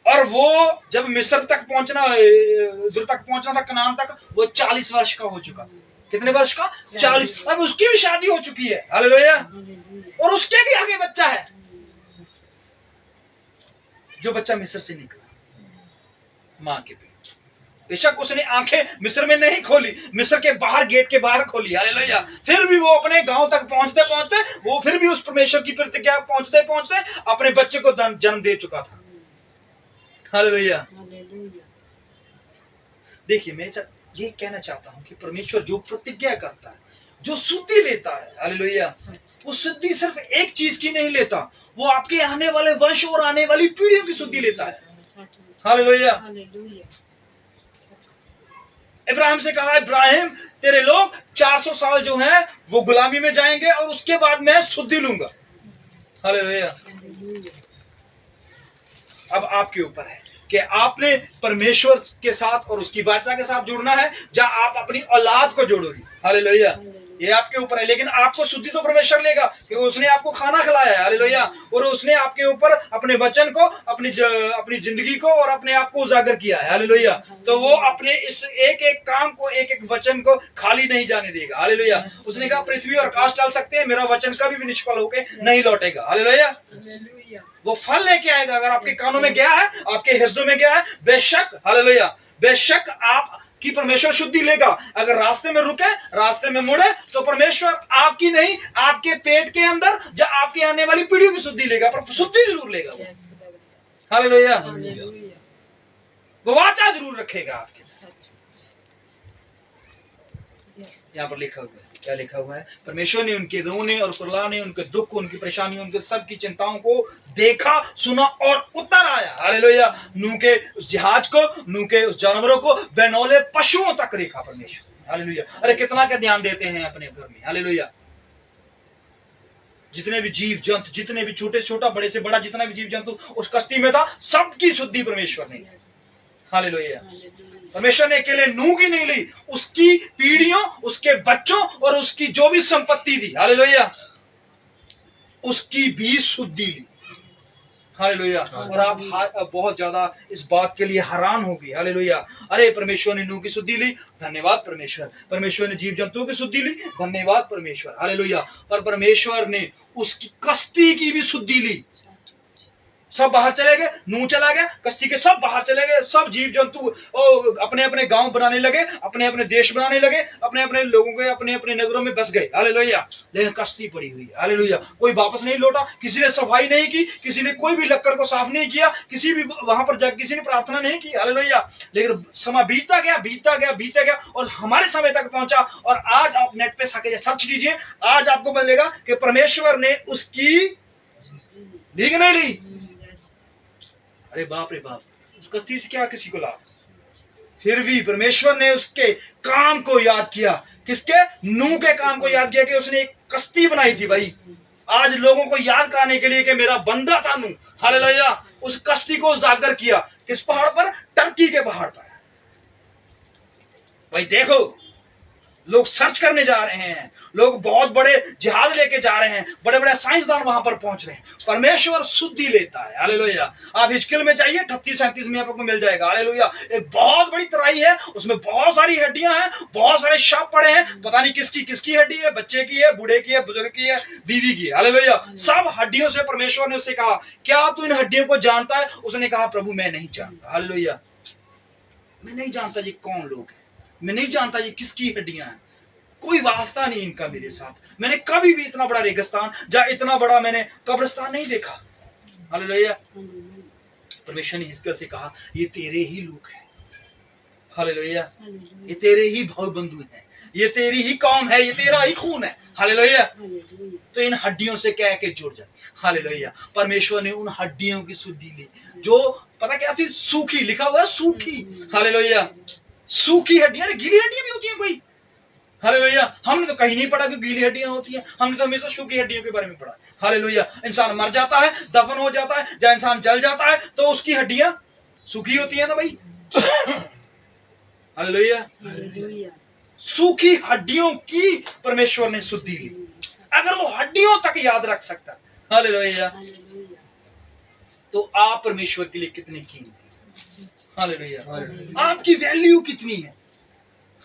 और वो जब मिस्र तक पहुंचना, दूर तक पहुंचना था, कनान तक, वो 40 वर्ष का हो चुका। कितने वर्ष का? 40। अब उसकी भी शादी हो चुकी है। हालेलुया। और उसके भी आगे बच्चा है, जो बच्चा मिस्र से निकला मां के पेट। बेशक उसने आंखें मिस्र में नहीं खोली, मिस्र के बाहर, गेट के बाहर खोली। हालेलुया। फिर भी वो अपने गांव तक पहुंचते पहुंचते, वो फिर भी उस परमेश्वर की प्रतिज्ञा पहुंचते पहुंचते अपने बच्चे को जन्म दे चुका था। हालेलुया। देखिए, मैं ये कहना चाहता हूं कि परमेश्वर जो प्रतिज्ञा करता है, जो शुद्धि लेता है, हालेलुया, वो शुद्धि सिर्फ एक चीज की नहीं लेता, वो आपके आने वाले वर्ष और आने वाली पीढ़ियों की शुद्धि लेता है। हालेलुया। इब्राहिम से कहा, इब्राहिम तेरे लोग 400 साल जो हैं वो गुलामी में जाएंगे और उसके बाद मैं शुद्धि लूंगा। हालेलुया। अब आपके ऊपर है कि आपने परमेश्वर के साथ और उसकी वाचा के साथ जुड़ना है, या आप अपनी औलाद को जोड़ोगे। हालेलुया। ये आपके ऊपर है, लेकिन आपको शुद्धि तो परमेश्वर लेगा, क्योंकि उसने आपको खाना खिलाया है। हालेलुया। और उसने आपके ऊपर अपने वचन को, अपनी जिंदगी को और अपने आप को उजागर किया है। हालेलुया। तो वो अपने इस एक एक काम को, एक एक वचन को खाली नहीं जाने देगा। हालेलुया। उसने कहा पृथ्वी और आकाश चल सकते हैं, मेरा वचन कभी भी निष्फल होकर नहीं लौटेगा। हालेलुया। वो फल लेके आएगा। अगर आपके कानों में गया है, आपके हृदय में गया है, बेशक, हालेलुया, बेशक आप की परमेश्वर शुद्धि लेगा। अगर रास्ते में रुके, रास्ते में मुड़े, तो परमेश्वर आपकी नहीं, आपके पेट के अंदर या आपके आने वाली पीढ़ियों की शुद्धि लेगा, पर शुद्धि जरूर लेगा। हालेलुया। वो वाचा जरूर रखेगा आपके साथ। यहाँ पर लिखा हुआ है, क्या लिखा हुआ है? परमेश्वर ने उनके रोने और कुर्लाने, उनके दुख, उनकी परेशानियों, उनके सब की चिंताओं को देखा, सुना और उतर आया। हालेलुया। नूह के उस जहाज को, नूह के उस जानवरों को, बेनौले पशुओं तक देखा परमेश्वर। हालेलुया। अरे कितना क्या ध्यान देते हैं अपने घर में। हालेलुया। जितने भी जीव जंतु, जितने भी छोटे से छोटा, बड़े से बड़ा जितना भी जीव जंतु उस कश्ती में था, सबकी शुद्धि परमेश्वर ने। हालेलुया। परमेश्वर ने अकेले नूह की नहीं ली, उसकी पीढ़ियों, उसके बच्चों और उसकी जो भी संपत्ति थी, हालेलुया, उसकी भी शुद्धि ली। हालेलुया। और आप बहुत ज्यादा इस बात के लिए हैरान होगी, हालेलुया। अरे परमेश्वर ने नूह की शुद्धि ली, धन्यवाद परमेश्वर। परमेश्वर ने जीव जंतुओं की शुद्धि ली, धन्यवाद परमेश्वर, हालेलुया। पर परमेश्वर ने उसकी कश्ती की भी शुद्धि ली। सब बाहर चले गए, नूह चला गया, कश्ती के सब बाहर चले गए, सब जीव जंतु अपने अपने गांव बनाने लगे, अपने अपने देश बनाने लगे, अपने अपने लोगों के अपने अपने नगरों में बस गए, हालेलुया। लेकिन कश्ती पड़ी हुई है, हालेलुया। कोई वापस नहीं लौटा, किसी ने सफाई नहीं की, किसी ने कोई भी लक्कड़ को साफ नहीं किया, किसी भी वहां पर जाकर किसी ने प्रार्थना नहीं की, हालेलुया। लेकिन समय बीतता गया, बीतता गया, बीतता गया और हमारे समय तक पहुंचा। और आज आप नेट पे जाके सर्च कीजिए, आज आपको मिलेगा कि परमेश्वर ने उसकी ली कि नहीं ली। अरे बाप रे बाप, उस कश्ती से क्या किसी को लाभ। फिर भी परमेश्वर ने उसके काम को याद किया, किसके? नूह के काम को याद किया कि उसने एक कश्ती बनाई थी। भाई आज लोगों को याद कराने के लिए कि मेरा बंदा था नूह, हालेलुया, उस कश्ती को उजागर किया। किस पहाड़ पर? टर्की के पहाड़ पर। भाई देखो, लोग सर्च करने जा रहे हैं, लोग बहुत बड़े जहाज लेके जा रहे हैं, बड़े बड़े साइंसदान वहां पर पहुंच रहे हैं। परमेश्वर शुद्धि लेता है, हालेलुया। आप हिजकिल में जाइए, 38-37 में आपको मिल जाएगा, हालेलुया। एक बहुत बड़ी तराई है, उसमें बहुत सारी हड्डियां हैं, बहुत सारे शव पड़े हैं, पता नहीं किसकी किसकी हड्डी है, बच्चे की है, बूढ़े की है, बुजुर्ग की है, बीवी की है, हालेलुया। सब हड्डियों से परमेश्वर ने उससे कहा, क्या तू इन हड्डियों को जानता है? उसने कहा, प्रभु मैं नहीं जानता, हालेलुया। मैं नहीं जानता ये कौन लोग हैं, मैं नहीं जानता ये किसकी हड्डियां हैं, कोई वास्ता नहीं इनका मेरे साथ। मैंने कभी भी इतना बड़ा रेगिस्तान या इतना बड़ा मैंने कब्रिस्तान नहीं देखा, हालेलुया। परमेश्वर ने हिजकिय्याह से कहा, ये तेरे ही लोग हैं, हालेलुया, ये तेरे ही भाई बंधु हैं, ये तेरी ही कौम है, ये तेरा ही खून है, हालेलुया। तो इन हड्डियों से कह के जुड़ जाए, हालेलुया। परमेश्वर ने उन हड्डियों की शुद्धि ली जो पता क्या थी? सूखी, लिखा हुआ है सूखी, हालेलुया। सूखी हड्डियां, गीली हड्डियां भी होती है कोई, हालेलुया। हमने तो कहीं नहीं पढ़ा कि गीली हड्डियां होती हैं, हमने तो हमेशा सूखी हड्डियों के बारे में पढ़ा, हालेलुया। इंसान मर जाता है, दफन हो जाता है, जब इंसान जल जाता है तो उसकी हड्डियां सूखी होती हैं ना भाई, हालेलुया। सूखी हड्डियों की परमेश्वर ने शुद्धि ली। अगर वो हड्डियों तक याद रख सकता, हालेलुया, तो आप परमेश्वर के लिए कितनी कीमती, हालेलुया। आपकी वैल्यू कितनी है,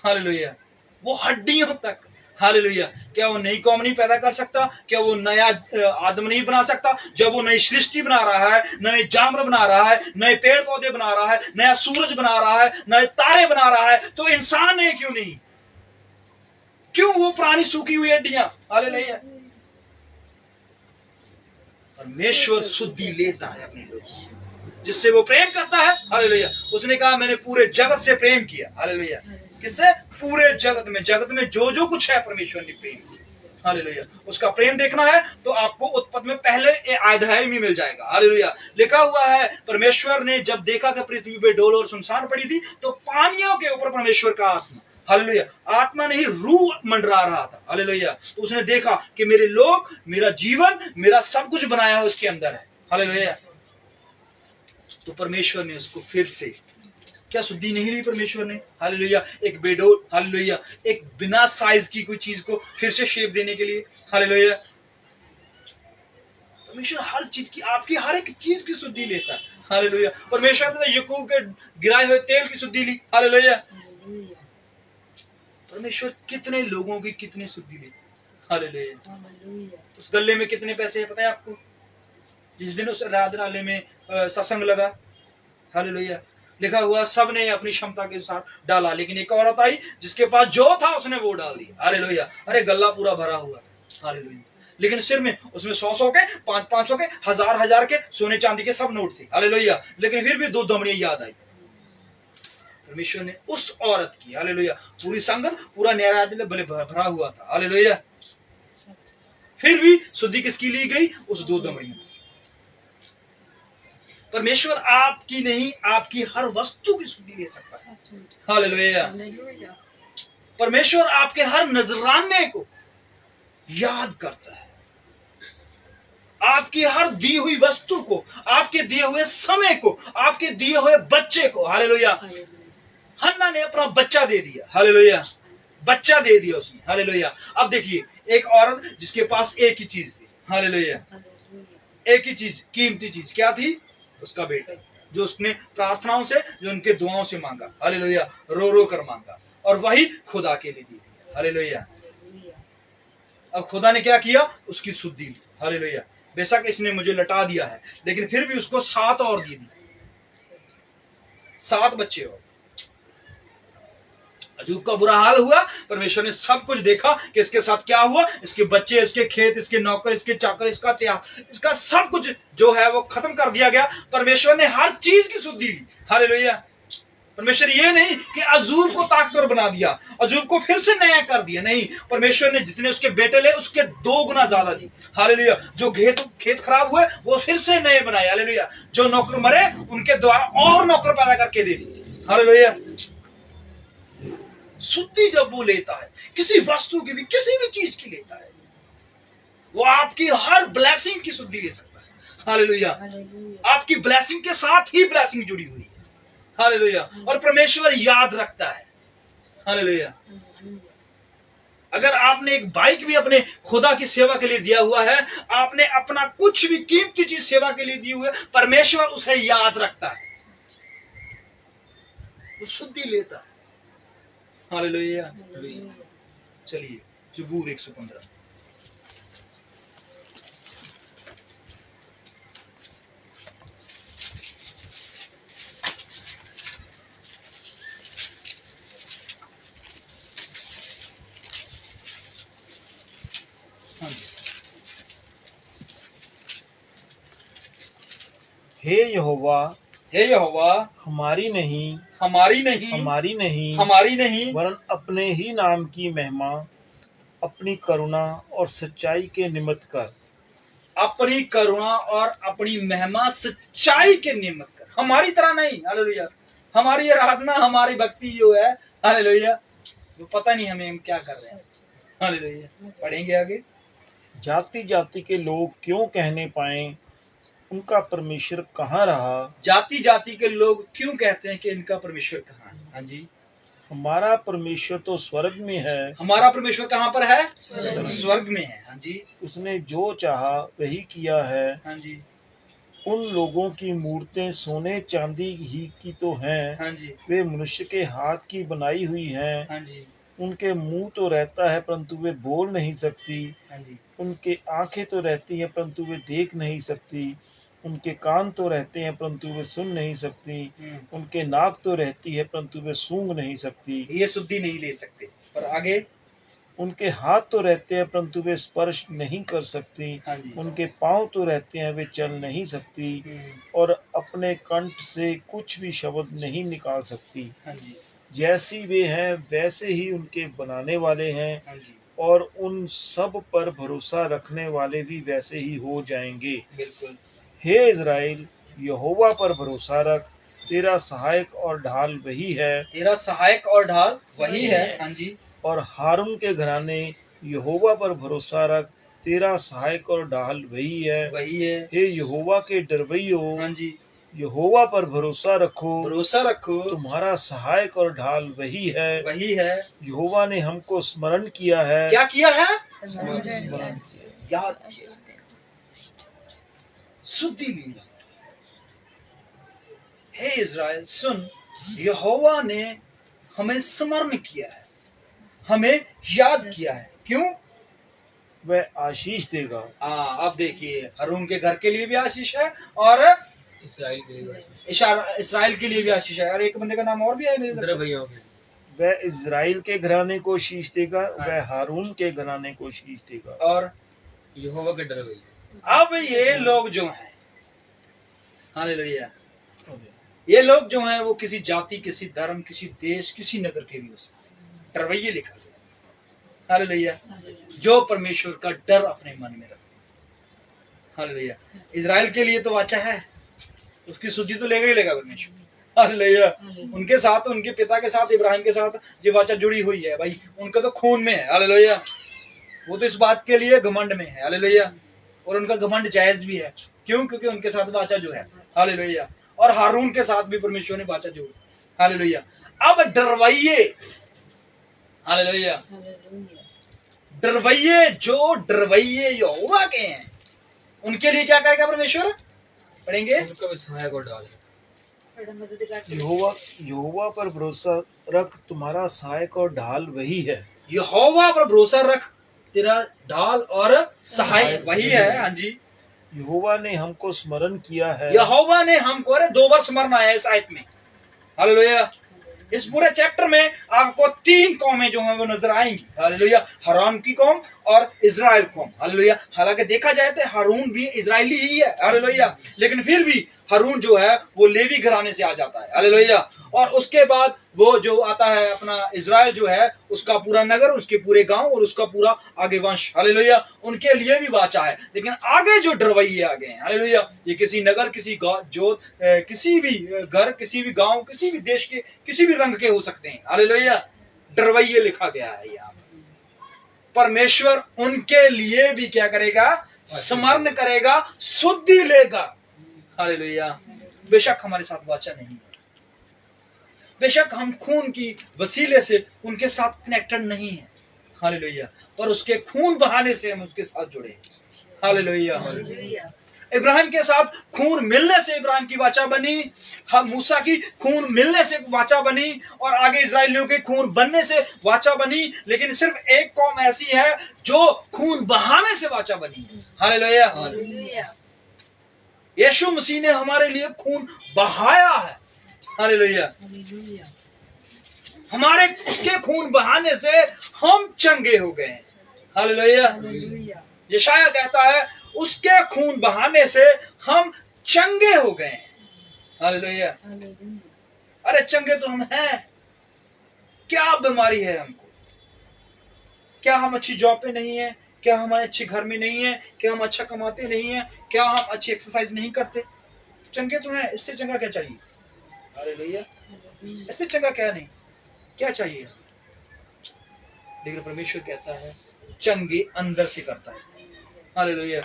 हालेलुया। वो हड्डियों तक, हालेलुया। क्या वो नई कौम नहीं पैदा कर सकता? क्या वो नया आदम नहीं बना सकता? जब वो नई सृष्टि बना रहा है, नए जानवर बना रहा है, नए पेड़ पौधे बना रहा है, नया सूरज बना रहा है, नए तारे बना रहा है, तो इंसान है क्यों नहीं? क्यों वो पुरानी सूखी हुई हड्डियां, हालेलुया। परमेश्वर शुद्धि लेता है अपने लोग, जिससे वो प्रेम करता है, हालेलुया। उसने कहा मैंने पूरे जगत से प्रेम किया, हालेलुया। किससे? पूरे जगत में जो जो कुछ है परमेश्वर ने प्रेम किया, हालेलुया। उसका प्रेम देखना है तो आपको उत्पत्ति में पहले अध्याय में मिल जाएगा, हालेलुया। लिखा हुआ है, परमेश्वर ने जब देखा कि पृथ्वी पे डोल और सुनसान पड़ी थी, तो पानियों के ऊपर परमेश्वर का आत्मा, हालेलुया, आत्मा नहीं रूह मंडरा रहा था, हालेलुया। तो उसने देखा कि मेरे लोग, मेरा जीवन, मेरा सब कुछ बनाया है उसके अंदर है, हालेलुया। तो परमेश्वर ने उसको फिर से क्या शुद्धि नहीं ली परमेश्वर ने, हालेलुया। एक बेडोल, हालेलुया, एक बिना साइज की कोई चीज को फिर से शेप देने के लिए, हालेलुया। परमेश्वर हर चीज की, आपकी हर एक चीज की शुद्धि लेता है, हालेलुया। परमेश्वर ने याकूब के गिराए हुए तेल की शुद्धि ली, हालेलुया। परमेश्वर कितने लोगों की कितनी शुद्धि ली, हालेलुया। उस गले में कितने पैसे है पता है आपको? जिस दिन उस राधनालय में सत्संग लगा, हालेलुया, लिखा हुआ सब ने अपनी क्षमता के अनुसार डाला, लेकिन एक औरत आई जिसके पास जो था उसने वो डाल दिया, हालेलुया। अरे गल्ला पूरा भरा हुआ था, हालेलुया, लेकिन सिर में उसमें 100-100 के, 500-500 के, 1000-1000 के सोने चांदी के सब नोट थे, हालेलुया। लेकिन फिर भी 2 दमड़ियां याद आई। परमेश्वर ने उस औरत की, हालेलुया, पूरी संगत, पूरा न्यायालय भरा हुआ था, हालेलुया। फिर भी शुद्धि किसकी ली गई? उस 2 दमड़ियों। परमेश्वर आपकी नहीं, आपकी हर वस्तु की शुद्धि ले सकता है, हालेलुया। परमेश्वर आपके हर नजराने को याद करता है, आपकी हर दी हुई वस्तु को, आपके दिए हुए समय को, आपके दिए हुए बच्चे को, हालेलुया। हन्ना ने अपना बच्चा दे दिया, हालेलुया, बच्चा दे दिया उसने, हालेलुया। अब देखिए, एक औरत जिसके पास एक ही चीज थी, हालेलुया, एक ही चीज, कीमती चीज क्या थी? उसका बेटा, जो उसने प्रार्थनाओं से, जो उनके दुआओं से मांगा, हालेलुया, रो रो कर मांगा, और वही खुदा के लिए दे दिया, हालेलुया। अब खुदा ने क्या किया? उसकी शुद्धि ली, हालेलुया। बेशक इसने मुझे लटा दिया है, लेकिन फिर भी उसको 7 और दे दी, 7 बच्चे और। अजूब का बुरा हाल हुआ, परमेश्वर ने सब कुछ देखा कि इसके साथ क्या हुआ, इसके बच्चे, इसके खेत, इसके नौकर, इसके चाकर, इसका त्याग, इसका सब कुछ जो है वो खत्म कर दिया गया। परमेश्वर ने हर चीज की शुद्धि ली, हालेलुया। परमेश्वर ये नहीं कि अजूब को ताकतवर बना दिया, अजूब को फिर से नया कर दिया, नहीं। परमेश्वर ने जितने उसके बेटे ले उसके 2 गुना ज्यादा दी, हालेलुया। जो खेत खराब हुए वो फिर से नए बनाए, हालेलुया। जो नौकर मरे उनके द्वारा और नौकर पैदा करके दे दिए, हालेलुया। शुद्धि जब वो लेता है, किसी वस्तु की भी, किसी भी चीज की लेता है, वो आपकी हर ब्लेसिंग की शुद्धि ले सकता है, हालेलुया। आपकी ब्लेसिंग के साथ ही ब्लेसिंग जुड़ी हुई है, हालेलुया। और परमेश्वर याद रखता है, हालेलुया। अगर आपने एक बाइक भी अपने खुदा की सेवा के लिए दिया हुआ है, आपने अपना कुछ भी कीमती चीज सेवा के लिए दी हुई है, परमेश्वर उसे याद रखता है, वो शुद्धि लेता है, हालेलुया। चलिए जबूर 115। हे यहोवा, हे यहोवा, हमारी नहीं, हमारी नहीं, हमारी नहीं, हमारी नहीं, वरन अपने ही नाम की महिमा अपनी करुणा और सच्चाई के निमित्त कर, अपनी करुणा और अपनी महिमा सच्चाई के निमित्त कर। हमारी तरह नहीं, हालेलुया। हमारी आराधना, हमारी भक्ति जो है, हालेलुया, वो पता नहीं हमें हम क्या कर रहे हैं, हालेलुया। पढ़ेंगे आगे। जाति जाति के लोग क्यों कहने पाए उनका परमेश्वर कहाँ रहा? जाति जाति के लोग क्यों कहते हैं कि इनका परमेश्वर कहाँ है? हाँ जी, हमारा परमेश्वर तो स्वर्ग में है। हमारा परमेश्वर कहाँ पर है? स्वर्ग में है, हाँ जी। उसने जो चाहा वही किया है। हाँ जी, उन लोगों की मूर्तें सोने चांदी ही की तो हैं, हाँ जी, वे मनुष्य के हाथ की बनाई हुई हैं। हाँ जी, उनके मुंह तो रहता है परंतु वे बोल नहीं सकती, हाँ जी, उनके आंखें तो रहती हैं परंतु वे देख नहीं सकती, उनके कान तो रहते हैं परंतु वे सुन नहीं सकती, उनके नाक तो रहती है परंतु वे सूंघ नहीं सकती, ये शुद्धि नहीं ले सकते। पर आगे, उनके हाथ तो रहते हैं परंतु वे स्पर्श नहीं कर सकती, हाँ जी, उनके पांव तो रहते हैं वे चल नहीं सकती, और अपने कंठ से कुछ भी शब्द नहीं निकाल सकती। हाँ जी, जैसी वे हैं वैसे ही उनके बनाने वाले हैं, हाँ जी, और उन सब पर भरोसा रखने वाले भी वैसे ही हो जाएंगे। बिल्कुल। हे इज़राइल, यहोवा पर भरोसा रख, तेरा सहायक और ढाल वही है। तेरा सहायक और ढाल वही है, हाँ जी। और हारून के घराने, यहोवा पर भरोसा रख, तेरा सहायक और ढाल वही है। वही है, हे यहोवा के डरवैयो, हाँ जी। यहोवा पर भरोसा रखो, भरोसा रखो, तुम्हारा सहायक और ढाल वही है। वही है। यहोवा ने हमको स्मरण किया है। क्या किया है? स्मरण किया। याद किया, शुद्धि ली। हे इज़राइल सुन, यहोवा ने हमें स्मरण किया है, हमें याद किया है। क्यों? वह आशीष देगा। अब देखिए, हारून के घर के लिए भी आशीष है और इसराइल के लिए भी आशीष है। और एक बंदे का नाम और भी है मेरे लगता है। वह इज़राइल के घराने को शीश देगा, वह हारून के घराने को शीश देगा। और यहोवा के डर गई। अब ये लोग जो हैं, हालेलुया, ये लोग जो हैं वो किसी जाति, किसी धर्म, किसी देश, किसी नगर के भी हो सकते। डरवैये लिखा गया, हालेलुया, जो परमेश्वर का डर अपने मन में रखते। हालेलुया। इज़राइल के लिए तो वाचा है, उसकी शुद्धि तो लेगा ही लेगा परमेश्वर। हालेलुया। उनके साथ, उनके पिता के साथ, इब्राहिम के साथ जो वाचा जुड़ी हुई है भाई, उनका तो खून में है। हालेलुया। वो तो इस बात के लिए घमंड में है। हालेलुया। और उनका घमंड जायज भी है। क्यों? क्योंकि उनके साथ वाचा जो है, हालेलुया, और हारून के साथ भी परमेश्वर ने वाचा जो है, हालेलुया। अब डरवैये, हालेलुया, डरवैये जो डरवैये यहोवा के हैं, उनके लिए क्या करेगा परमेश्वर? पढ़ेंगे। उनका भी सहायक और ढाल यहोवा यहोवा पर भरोसा रख, तुम्हारा सहायक और ढाल वही है। यहोवा पर भरोसा रख, तेरा ढाल और सहायक वही है। हाँ जी, यहोवा ने हमको स्मरण किया है। यहोवा ने हमको, अरे 2 बार स्मरण आया है इस आयत में, हालेलुया। इस पूरे चैप्टर में आपको 3 कौमें जो हैं वो नजर आएंगी, हालेलुया। हारून की कौम और इजराइल कौम, हालेलुया। हालांकि देखा जाए तो हारून भी इजरायली ही है, हालेलुया, लेकिन फिर भी हारून जो है वो लेवी घराने से आ जाता है, हालेलुया। और उसके बाद वो जो आता है अपना इजराइल जो है, उसका पूरा नगर, उसके पूरे गांव और उसका पूरा आगे वंश, हालेलुया, उनके लिए भी वाचा है। लेकिन आगे जो डरवैये आ गए हैं, हालेलुया, ये किसी नगर, किसी किसी भी घर, किसी भी गांव, किसी भी देश के, किसी भी रंग के हो सकते हैं, हालेलुया। डरवैये लिखा गया है यहाँ पर। परमेश्वर उनके लिए भी क्या करेगा? स्मरण करेगा, शुद्धि लेगा, हालेलुया। बेशक हमारे साथ वाचा नहीं है, बेशक हम खून की वसीले से उनके साथ कनेक्टेड नहीं है, हालेलुया, पर उसके खून बहाने से हम उसके साथ जुड़े हैं, हालेलुया। इब्राहिम के साथ खून मिलने से इब्राहिम की वाचा बनी, हम मूसा की खून मिलने से वाचा बनी, और आगे इजराइलियों के खून बनने से वाचा बनी। लेकिन सिर्फ एक कौम ऐसी है जो खून बहाने से वाचा बनी है, हालेलुया। यीशु मसीह ने हमारे लिए खून बहाया है, हालेलुया। हमारे उसके खून बहाने से हम चंगे हो गए हैं, हालेलुया। यशाया कहता है उसके खून बहाने से हम चंगे हो गए हैं, हालेलुया। अरे चंगे तो हम हैं। क्या बीमारी है हमको? क्या हम अच्छी जॉब पे नहीं है? क्या हम अच्छे घर में नहीं है? क्या हम अच्छा कमाते नहीं है? क्या हम अच्छी एक्सरसाइज नहीं करते? चंगे तो हैं, इससे चंगा क्या चाहिए? हालेलुया। इससे चंगा क्या नहीं, क्या चाहिए? लेकिन परमेश्वर कहता है चंगे अंदर से करता है, हालेलुया।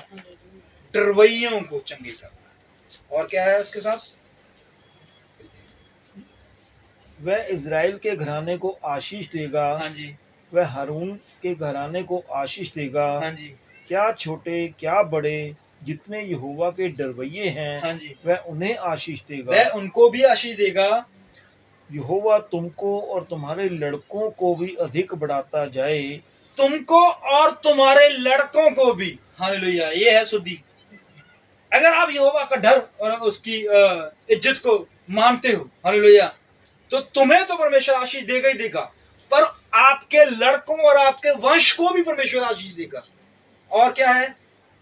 डरवैयों को चंगे करता है। और क्या है उसके साथ? वह इजराइल के घराने को आशीष देगा। हाँ जी, वह हारून के घराने को आशीष देगा। हाँ जी, क्या छोटे क्या बड़े जितने यहोवा के डरवैये हैं, हाँ जी, वह उन्हें आशीष देगा। वह उनको भी आशीष देगा। यहोवा तुमको और तुम्हारे लड़कों को भी अधिक बढ़ाता जाए। तुमको और तुम्हारे लड़कों को भी, हालेलुया। ये है शुद्धि। अगर आप यहोवा का डर और उसकी इज्जत को मानते हो, हालेलुया, तो तुम्हें तो परमेश्वर आशीष देगा ही देगा, पर आपके लड़कों और आपके वंश को भी परमेश्वर आशीष देगा। और क्या है?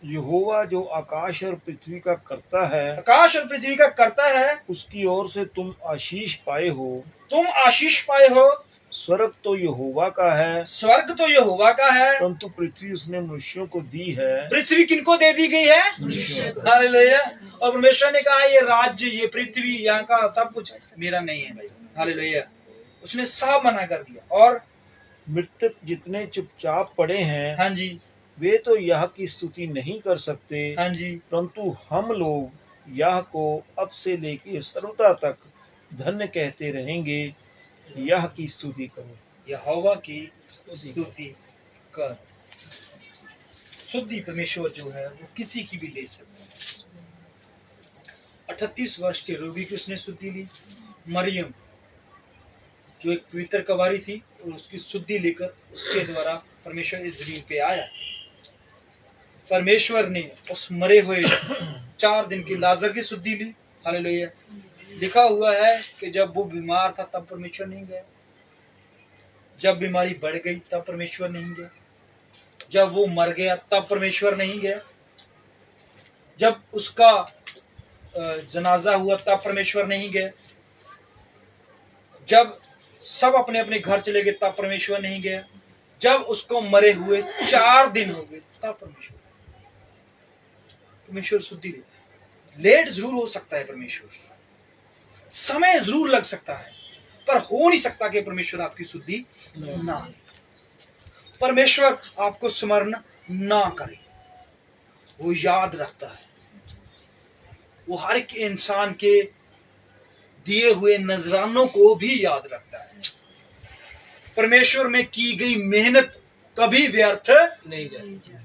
यहोवा जो आकाश और पृथ्वी का करता है, आकाश और पृथ्वी का करता है, उसकी ओर से तुम आशीष पाए हो। तुम आशीष पाए हो। स्वर्ग तो यहोवा का है, स्वर्ग तो यहोवा का है, परंतु पृथ्वी उसने मनुष्यों को दी है। पृथ्वी किनको दे दी गई है? मनुष्यों को। हालेलुया। और परमेश्वर ने कहा ये राज्य, ये पृथ्वी, यहाँ का सब कुछ मेरा नहीं है भाई, हालेलुया। उसने साफ मना कर दिया। और मृतक जितने चुपचाप पड़े हैं, हाँ जी, वे तो यह की स्तुति नहीं कर सकते, हाँ जी, परंतु हम लोग यह को अब से लेके सर्वदा तक धन्य कहते रहेंगे। यह की स्तुति करो। यहोवा की स्तुति कर। शुद्धि परमेश्वर जो है वो किसी की भी ले सकता है। 38 वर्ष के रोगी की उसने स्तुति ली। मरियम जो एक पवित्र कवारी थी, और उसकी शुद्धि लेकर उसके द्वारा परमेश्वर इस जमीन पे आया। परमेश्वर ने उस मरे हुए 4 दिन की लाजर की शुद्धि ली, हालेलुया। लिखा हुआ है कि जब वो बीमार था तब परमेश्वर नहीं गया, जब बीमारी बढ़ गई तब परमेश्वर नहीं गया, जब वो मर गया तब परमेश्वर नहीं गया, जब उसका जनाजा हुआ तब परमेश्वर नहीं गया, जब सब अपने अपने घर चले गए तब परमेश्वर नहीं गया, जब उसको मरे हुए 4 दिन हो गए तब परमेश्वर शुद्धि लेट जरूर हो सकता है, परमेश्वर समय जरूर लग सकता है, पर हो नहीं सकता कि परमेश्वर आपकी शुद्धि ना ले, परमेश्वर आपको स्मरण ना करे। वो याद रखता है, वो हर एक इंसान के दिए हुए नजरानों को भी याद रखता है। परमेश्वर में की गई मेहनत कभी व्यर्थ नहीं जाए।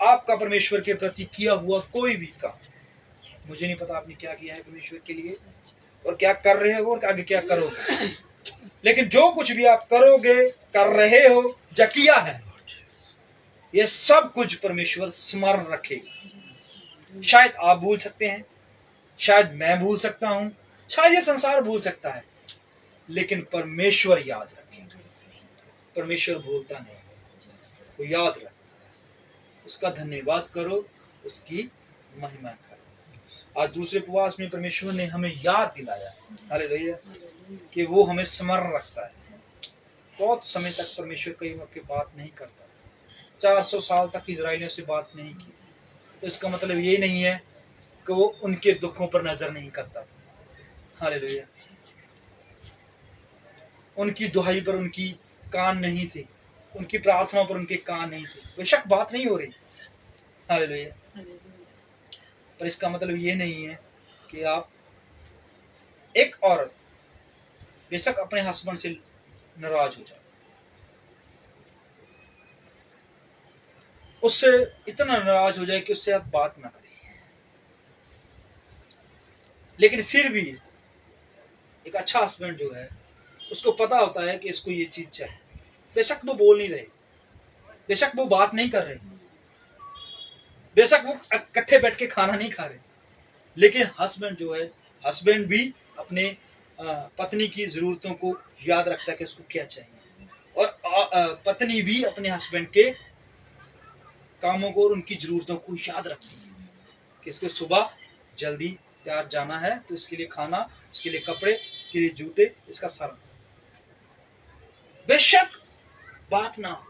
आपका परमेश्वर के प्रति किया हुआ कोई भी काम, मुझे नहीं पता आपने क्या किया है परमेश्वर के लिए और क्या कर रहे हो और आगे क्या करोगे, लेकिन जो कुछ भी आप करोगे, कर रहे हो या किया है, ये सब कुछ परमेश्वर स्मरण रखेगा। शायद आप भूल सकते हैं, शायद मैं भूल सकता हूं, शायद ये संसार भूल सकता है, लेकिन परमेश्वर याद रखेगा। परमेश्वर भूलता नहीं, वो याद रखता है। उसका धन्यवाद करो, उसकी महिमा करो। आज दूसरे उपवास में परमेश्वर ने हमें याद दिलाया, हालेलुया, कि वो हमें स्मरण रखता है। बहुत समय तक परमेश्वर कई मौके बात नहीं करता, 400 साल तक इजराइलियों से बात नहीं की, तो इसका मतलब ये नहीं है कि वो उनके दुखों पर नजर नहीं करता। हालेलुया, उनकी दुहाई पर उनकी कान नहीं थे, उनकी प्रार्थनाओं पर उनके कान नहीं थे। बेशक बात नहीं हो रही, हालेलुया, पर इसका मतलब ये नहीं है कि आप, एक औरत बेशक अपने हस्बैंड से नाराज हो जाए, उससे इतना नाराज हो जाए कि उससे आप बात ना करें, लेकिन फिर भी एक अच्छा हस्बैंड जो है उसको पता होता है कि इसको ये चीज चाहिए। बेशक वो बोल नहीं रहे, बेशक वो बात नहीं कर रहे, बेशक वो इकट्ठे बैठ के खाना नहीं खा रहे, लेकिन हस्बैंड जो है, हस्बैंड भी अपने पत्नी की जरूरतों को याद रखता है कि उसको क्या चाहिए, और पत्नी भी अपने हस्बैंड के कामों को और उनकी जरूरतों को याद रखती है कि इसको सुबह जल्दी तैयार जाना है, तो इसके लिए खाना, इसके लिए कपड़े, इसके लिए जूते, इसका सारा। बेशक बात ना हो,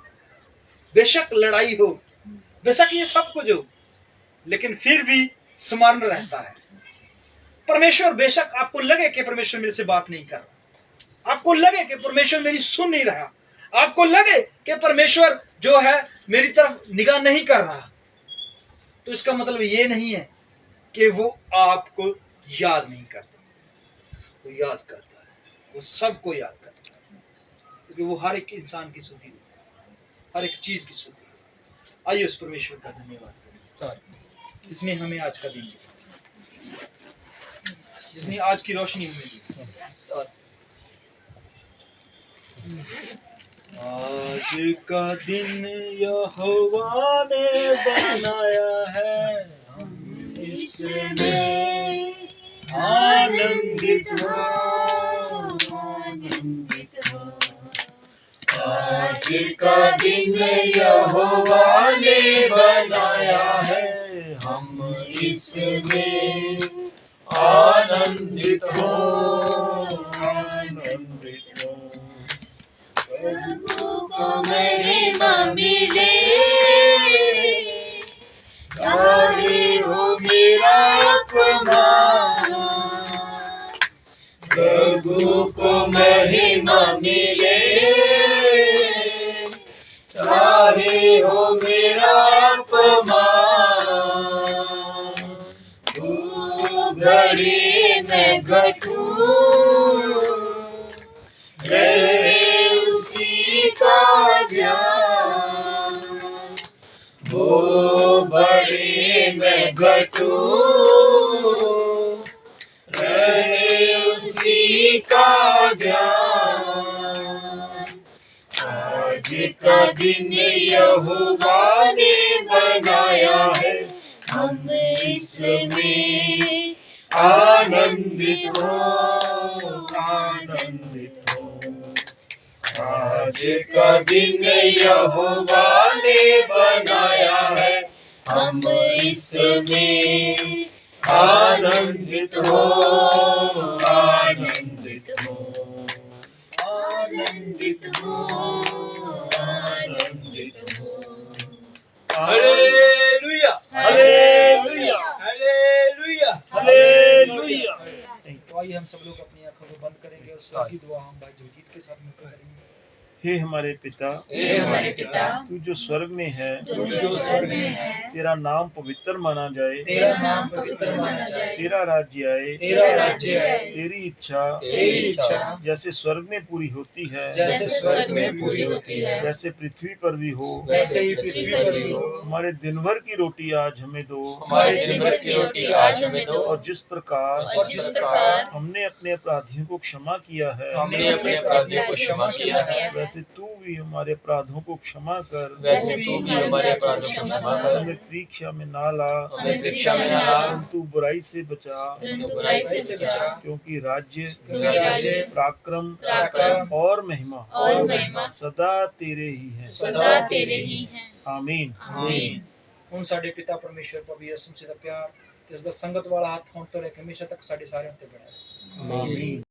बेशक लड़ाई हो, बेशक ये सब कुछ हो, लेकिन फिर भी स्मरण रहता है। परमेश्वर, बेशक आपको लगे कि परमेश्वर मेरे से बात नहीं कर रहा, आपको लगे कि परमेश्वर मेरी सुन नहीं रहा, आपको लगे कि परमेश्वर जो है मेरी तरफ निगाह नहीं कर रहा, तो इसका मतलब ये नहीं है कि वो आपको याद नहीं करता। वो याद करता है, वो सबको याद करता है, क्योंकि वो हर एक इंसान की सुधी है, हर एक चीज की सुधी है। आइए उस परमेश्वर का धन्यवाद करें जिसने हमें आज का दिन दिया, जिसने आज की रोशनी हमें दी। आज का दिन यहोवा ने बनाया है, हम इसमें आनंदित हो, आनंदित हो। आज का दिन यहोवा ने बनाया है, हम इसमें आनंदित हो, आनंदित हो। प्रभु को महिमा मिले, चाहे हो मेरा अपमान। प्रभु को महिमा मिले, चाहे हो मेरा अपमान। वो घड़ी में घटूं, रहे उसी का ध्यान। वो बड़ी में घटूं, रहे उसी का ध्यान। आज का दिन यहोवा ने बनाया है, हम इसमें आनंदित हो, आनंदित हो। आज का दिन यहोवा ने बनाया है, हम इसमें आनंदित हो, आनंदित हो, आनंदित हो, आनंदित हो। Hallelujah, hallelujah, hallelujah, hallelujah. तो आइए हम सब लोग अपनी आंखों को बंद करेंगे और स्वर्गीय दुआ हम भाई जोजीत के साथ मिलकर करेंगे। हे हमारे पिता, हे हमारे पिता, तू जो स्वर्ग में है, तू जो स्वर्ग में है, तेरा नाम पवित्र माना जाए, तेरा नाम पवित्र माना जाए, तेरा राज्य आए, तेरा राज्य आए, तेरी इच्छा तेरी इच्छा जैसे स्वर्ग में पूरी होती है, जैसे स्वर्ग में पूरी होती है, वैसे पृथ्वी पर भी हो। वैसे ही पृथ्वी पर भी हो। हमारे दिन भर की रोटी आज हमें दो, हमारे दिन भर की रोटी आज हमें दो, और जिस प्रकार और जिस प्रकार हमने अपने अपराधियों को क्षमा किया है, हमने अपने अपराधियों को क्षमा किया है, वैसे तू भी हमारे अपराधों को क्षमा कर। वैसे तू भी हमारे अपराधों को क्षमा कर। हमें परीक्षा में ना ला, हमें परीक्षा में न ला, परंतु बुराई से बचा, परंतु बुराई से बचा, क्योंकि राज्य, राज्य, पराक्रम पराक्रम और महिमा और महिमा सदा तेरे ही है। सदा तेरे ही हैं। आमीन। आमीन। ਹੁਣ ਸਾਡੇ ਪਿਤਾ ਪਰਮੇਸ਼ਰ ਪ੍ਰਭੂ ਯਿਸੂ ਮਸੀਹ ਦਾ ਪਿਆਰ ਤੇ ਉਸ ਦਾ ਸੰਗਤ ਵਾਲਾ ਹੱਥ ਹੁਣ ਤੋਂ ਲੈ ਕੇ ਹਮੇਸ਼ਾ ਤੱਕ ਸਾਡੇ ਸਾਰਿਆਂ ਉੱਤੇ ਬਣਿਆ ਰਹੇ। आमीन।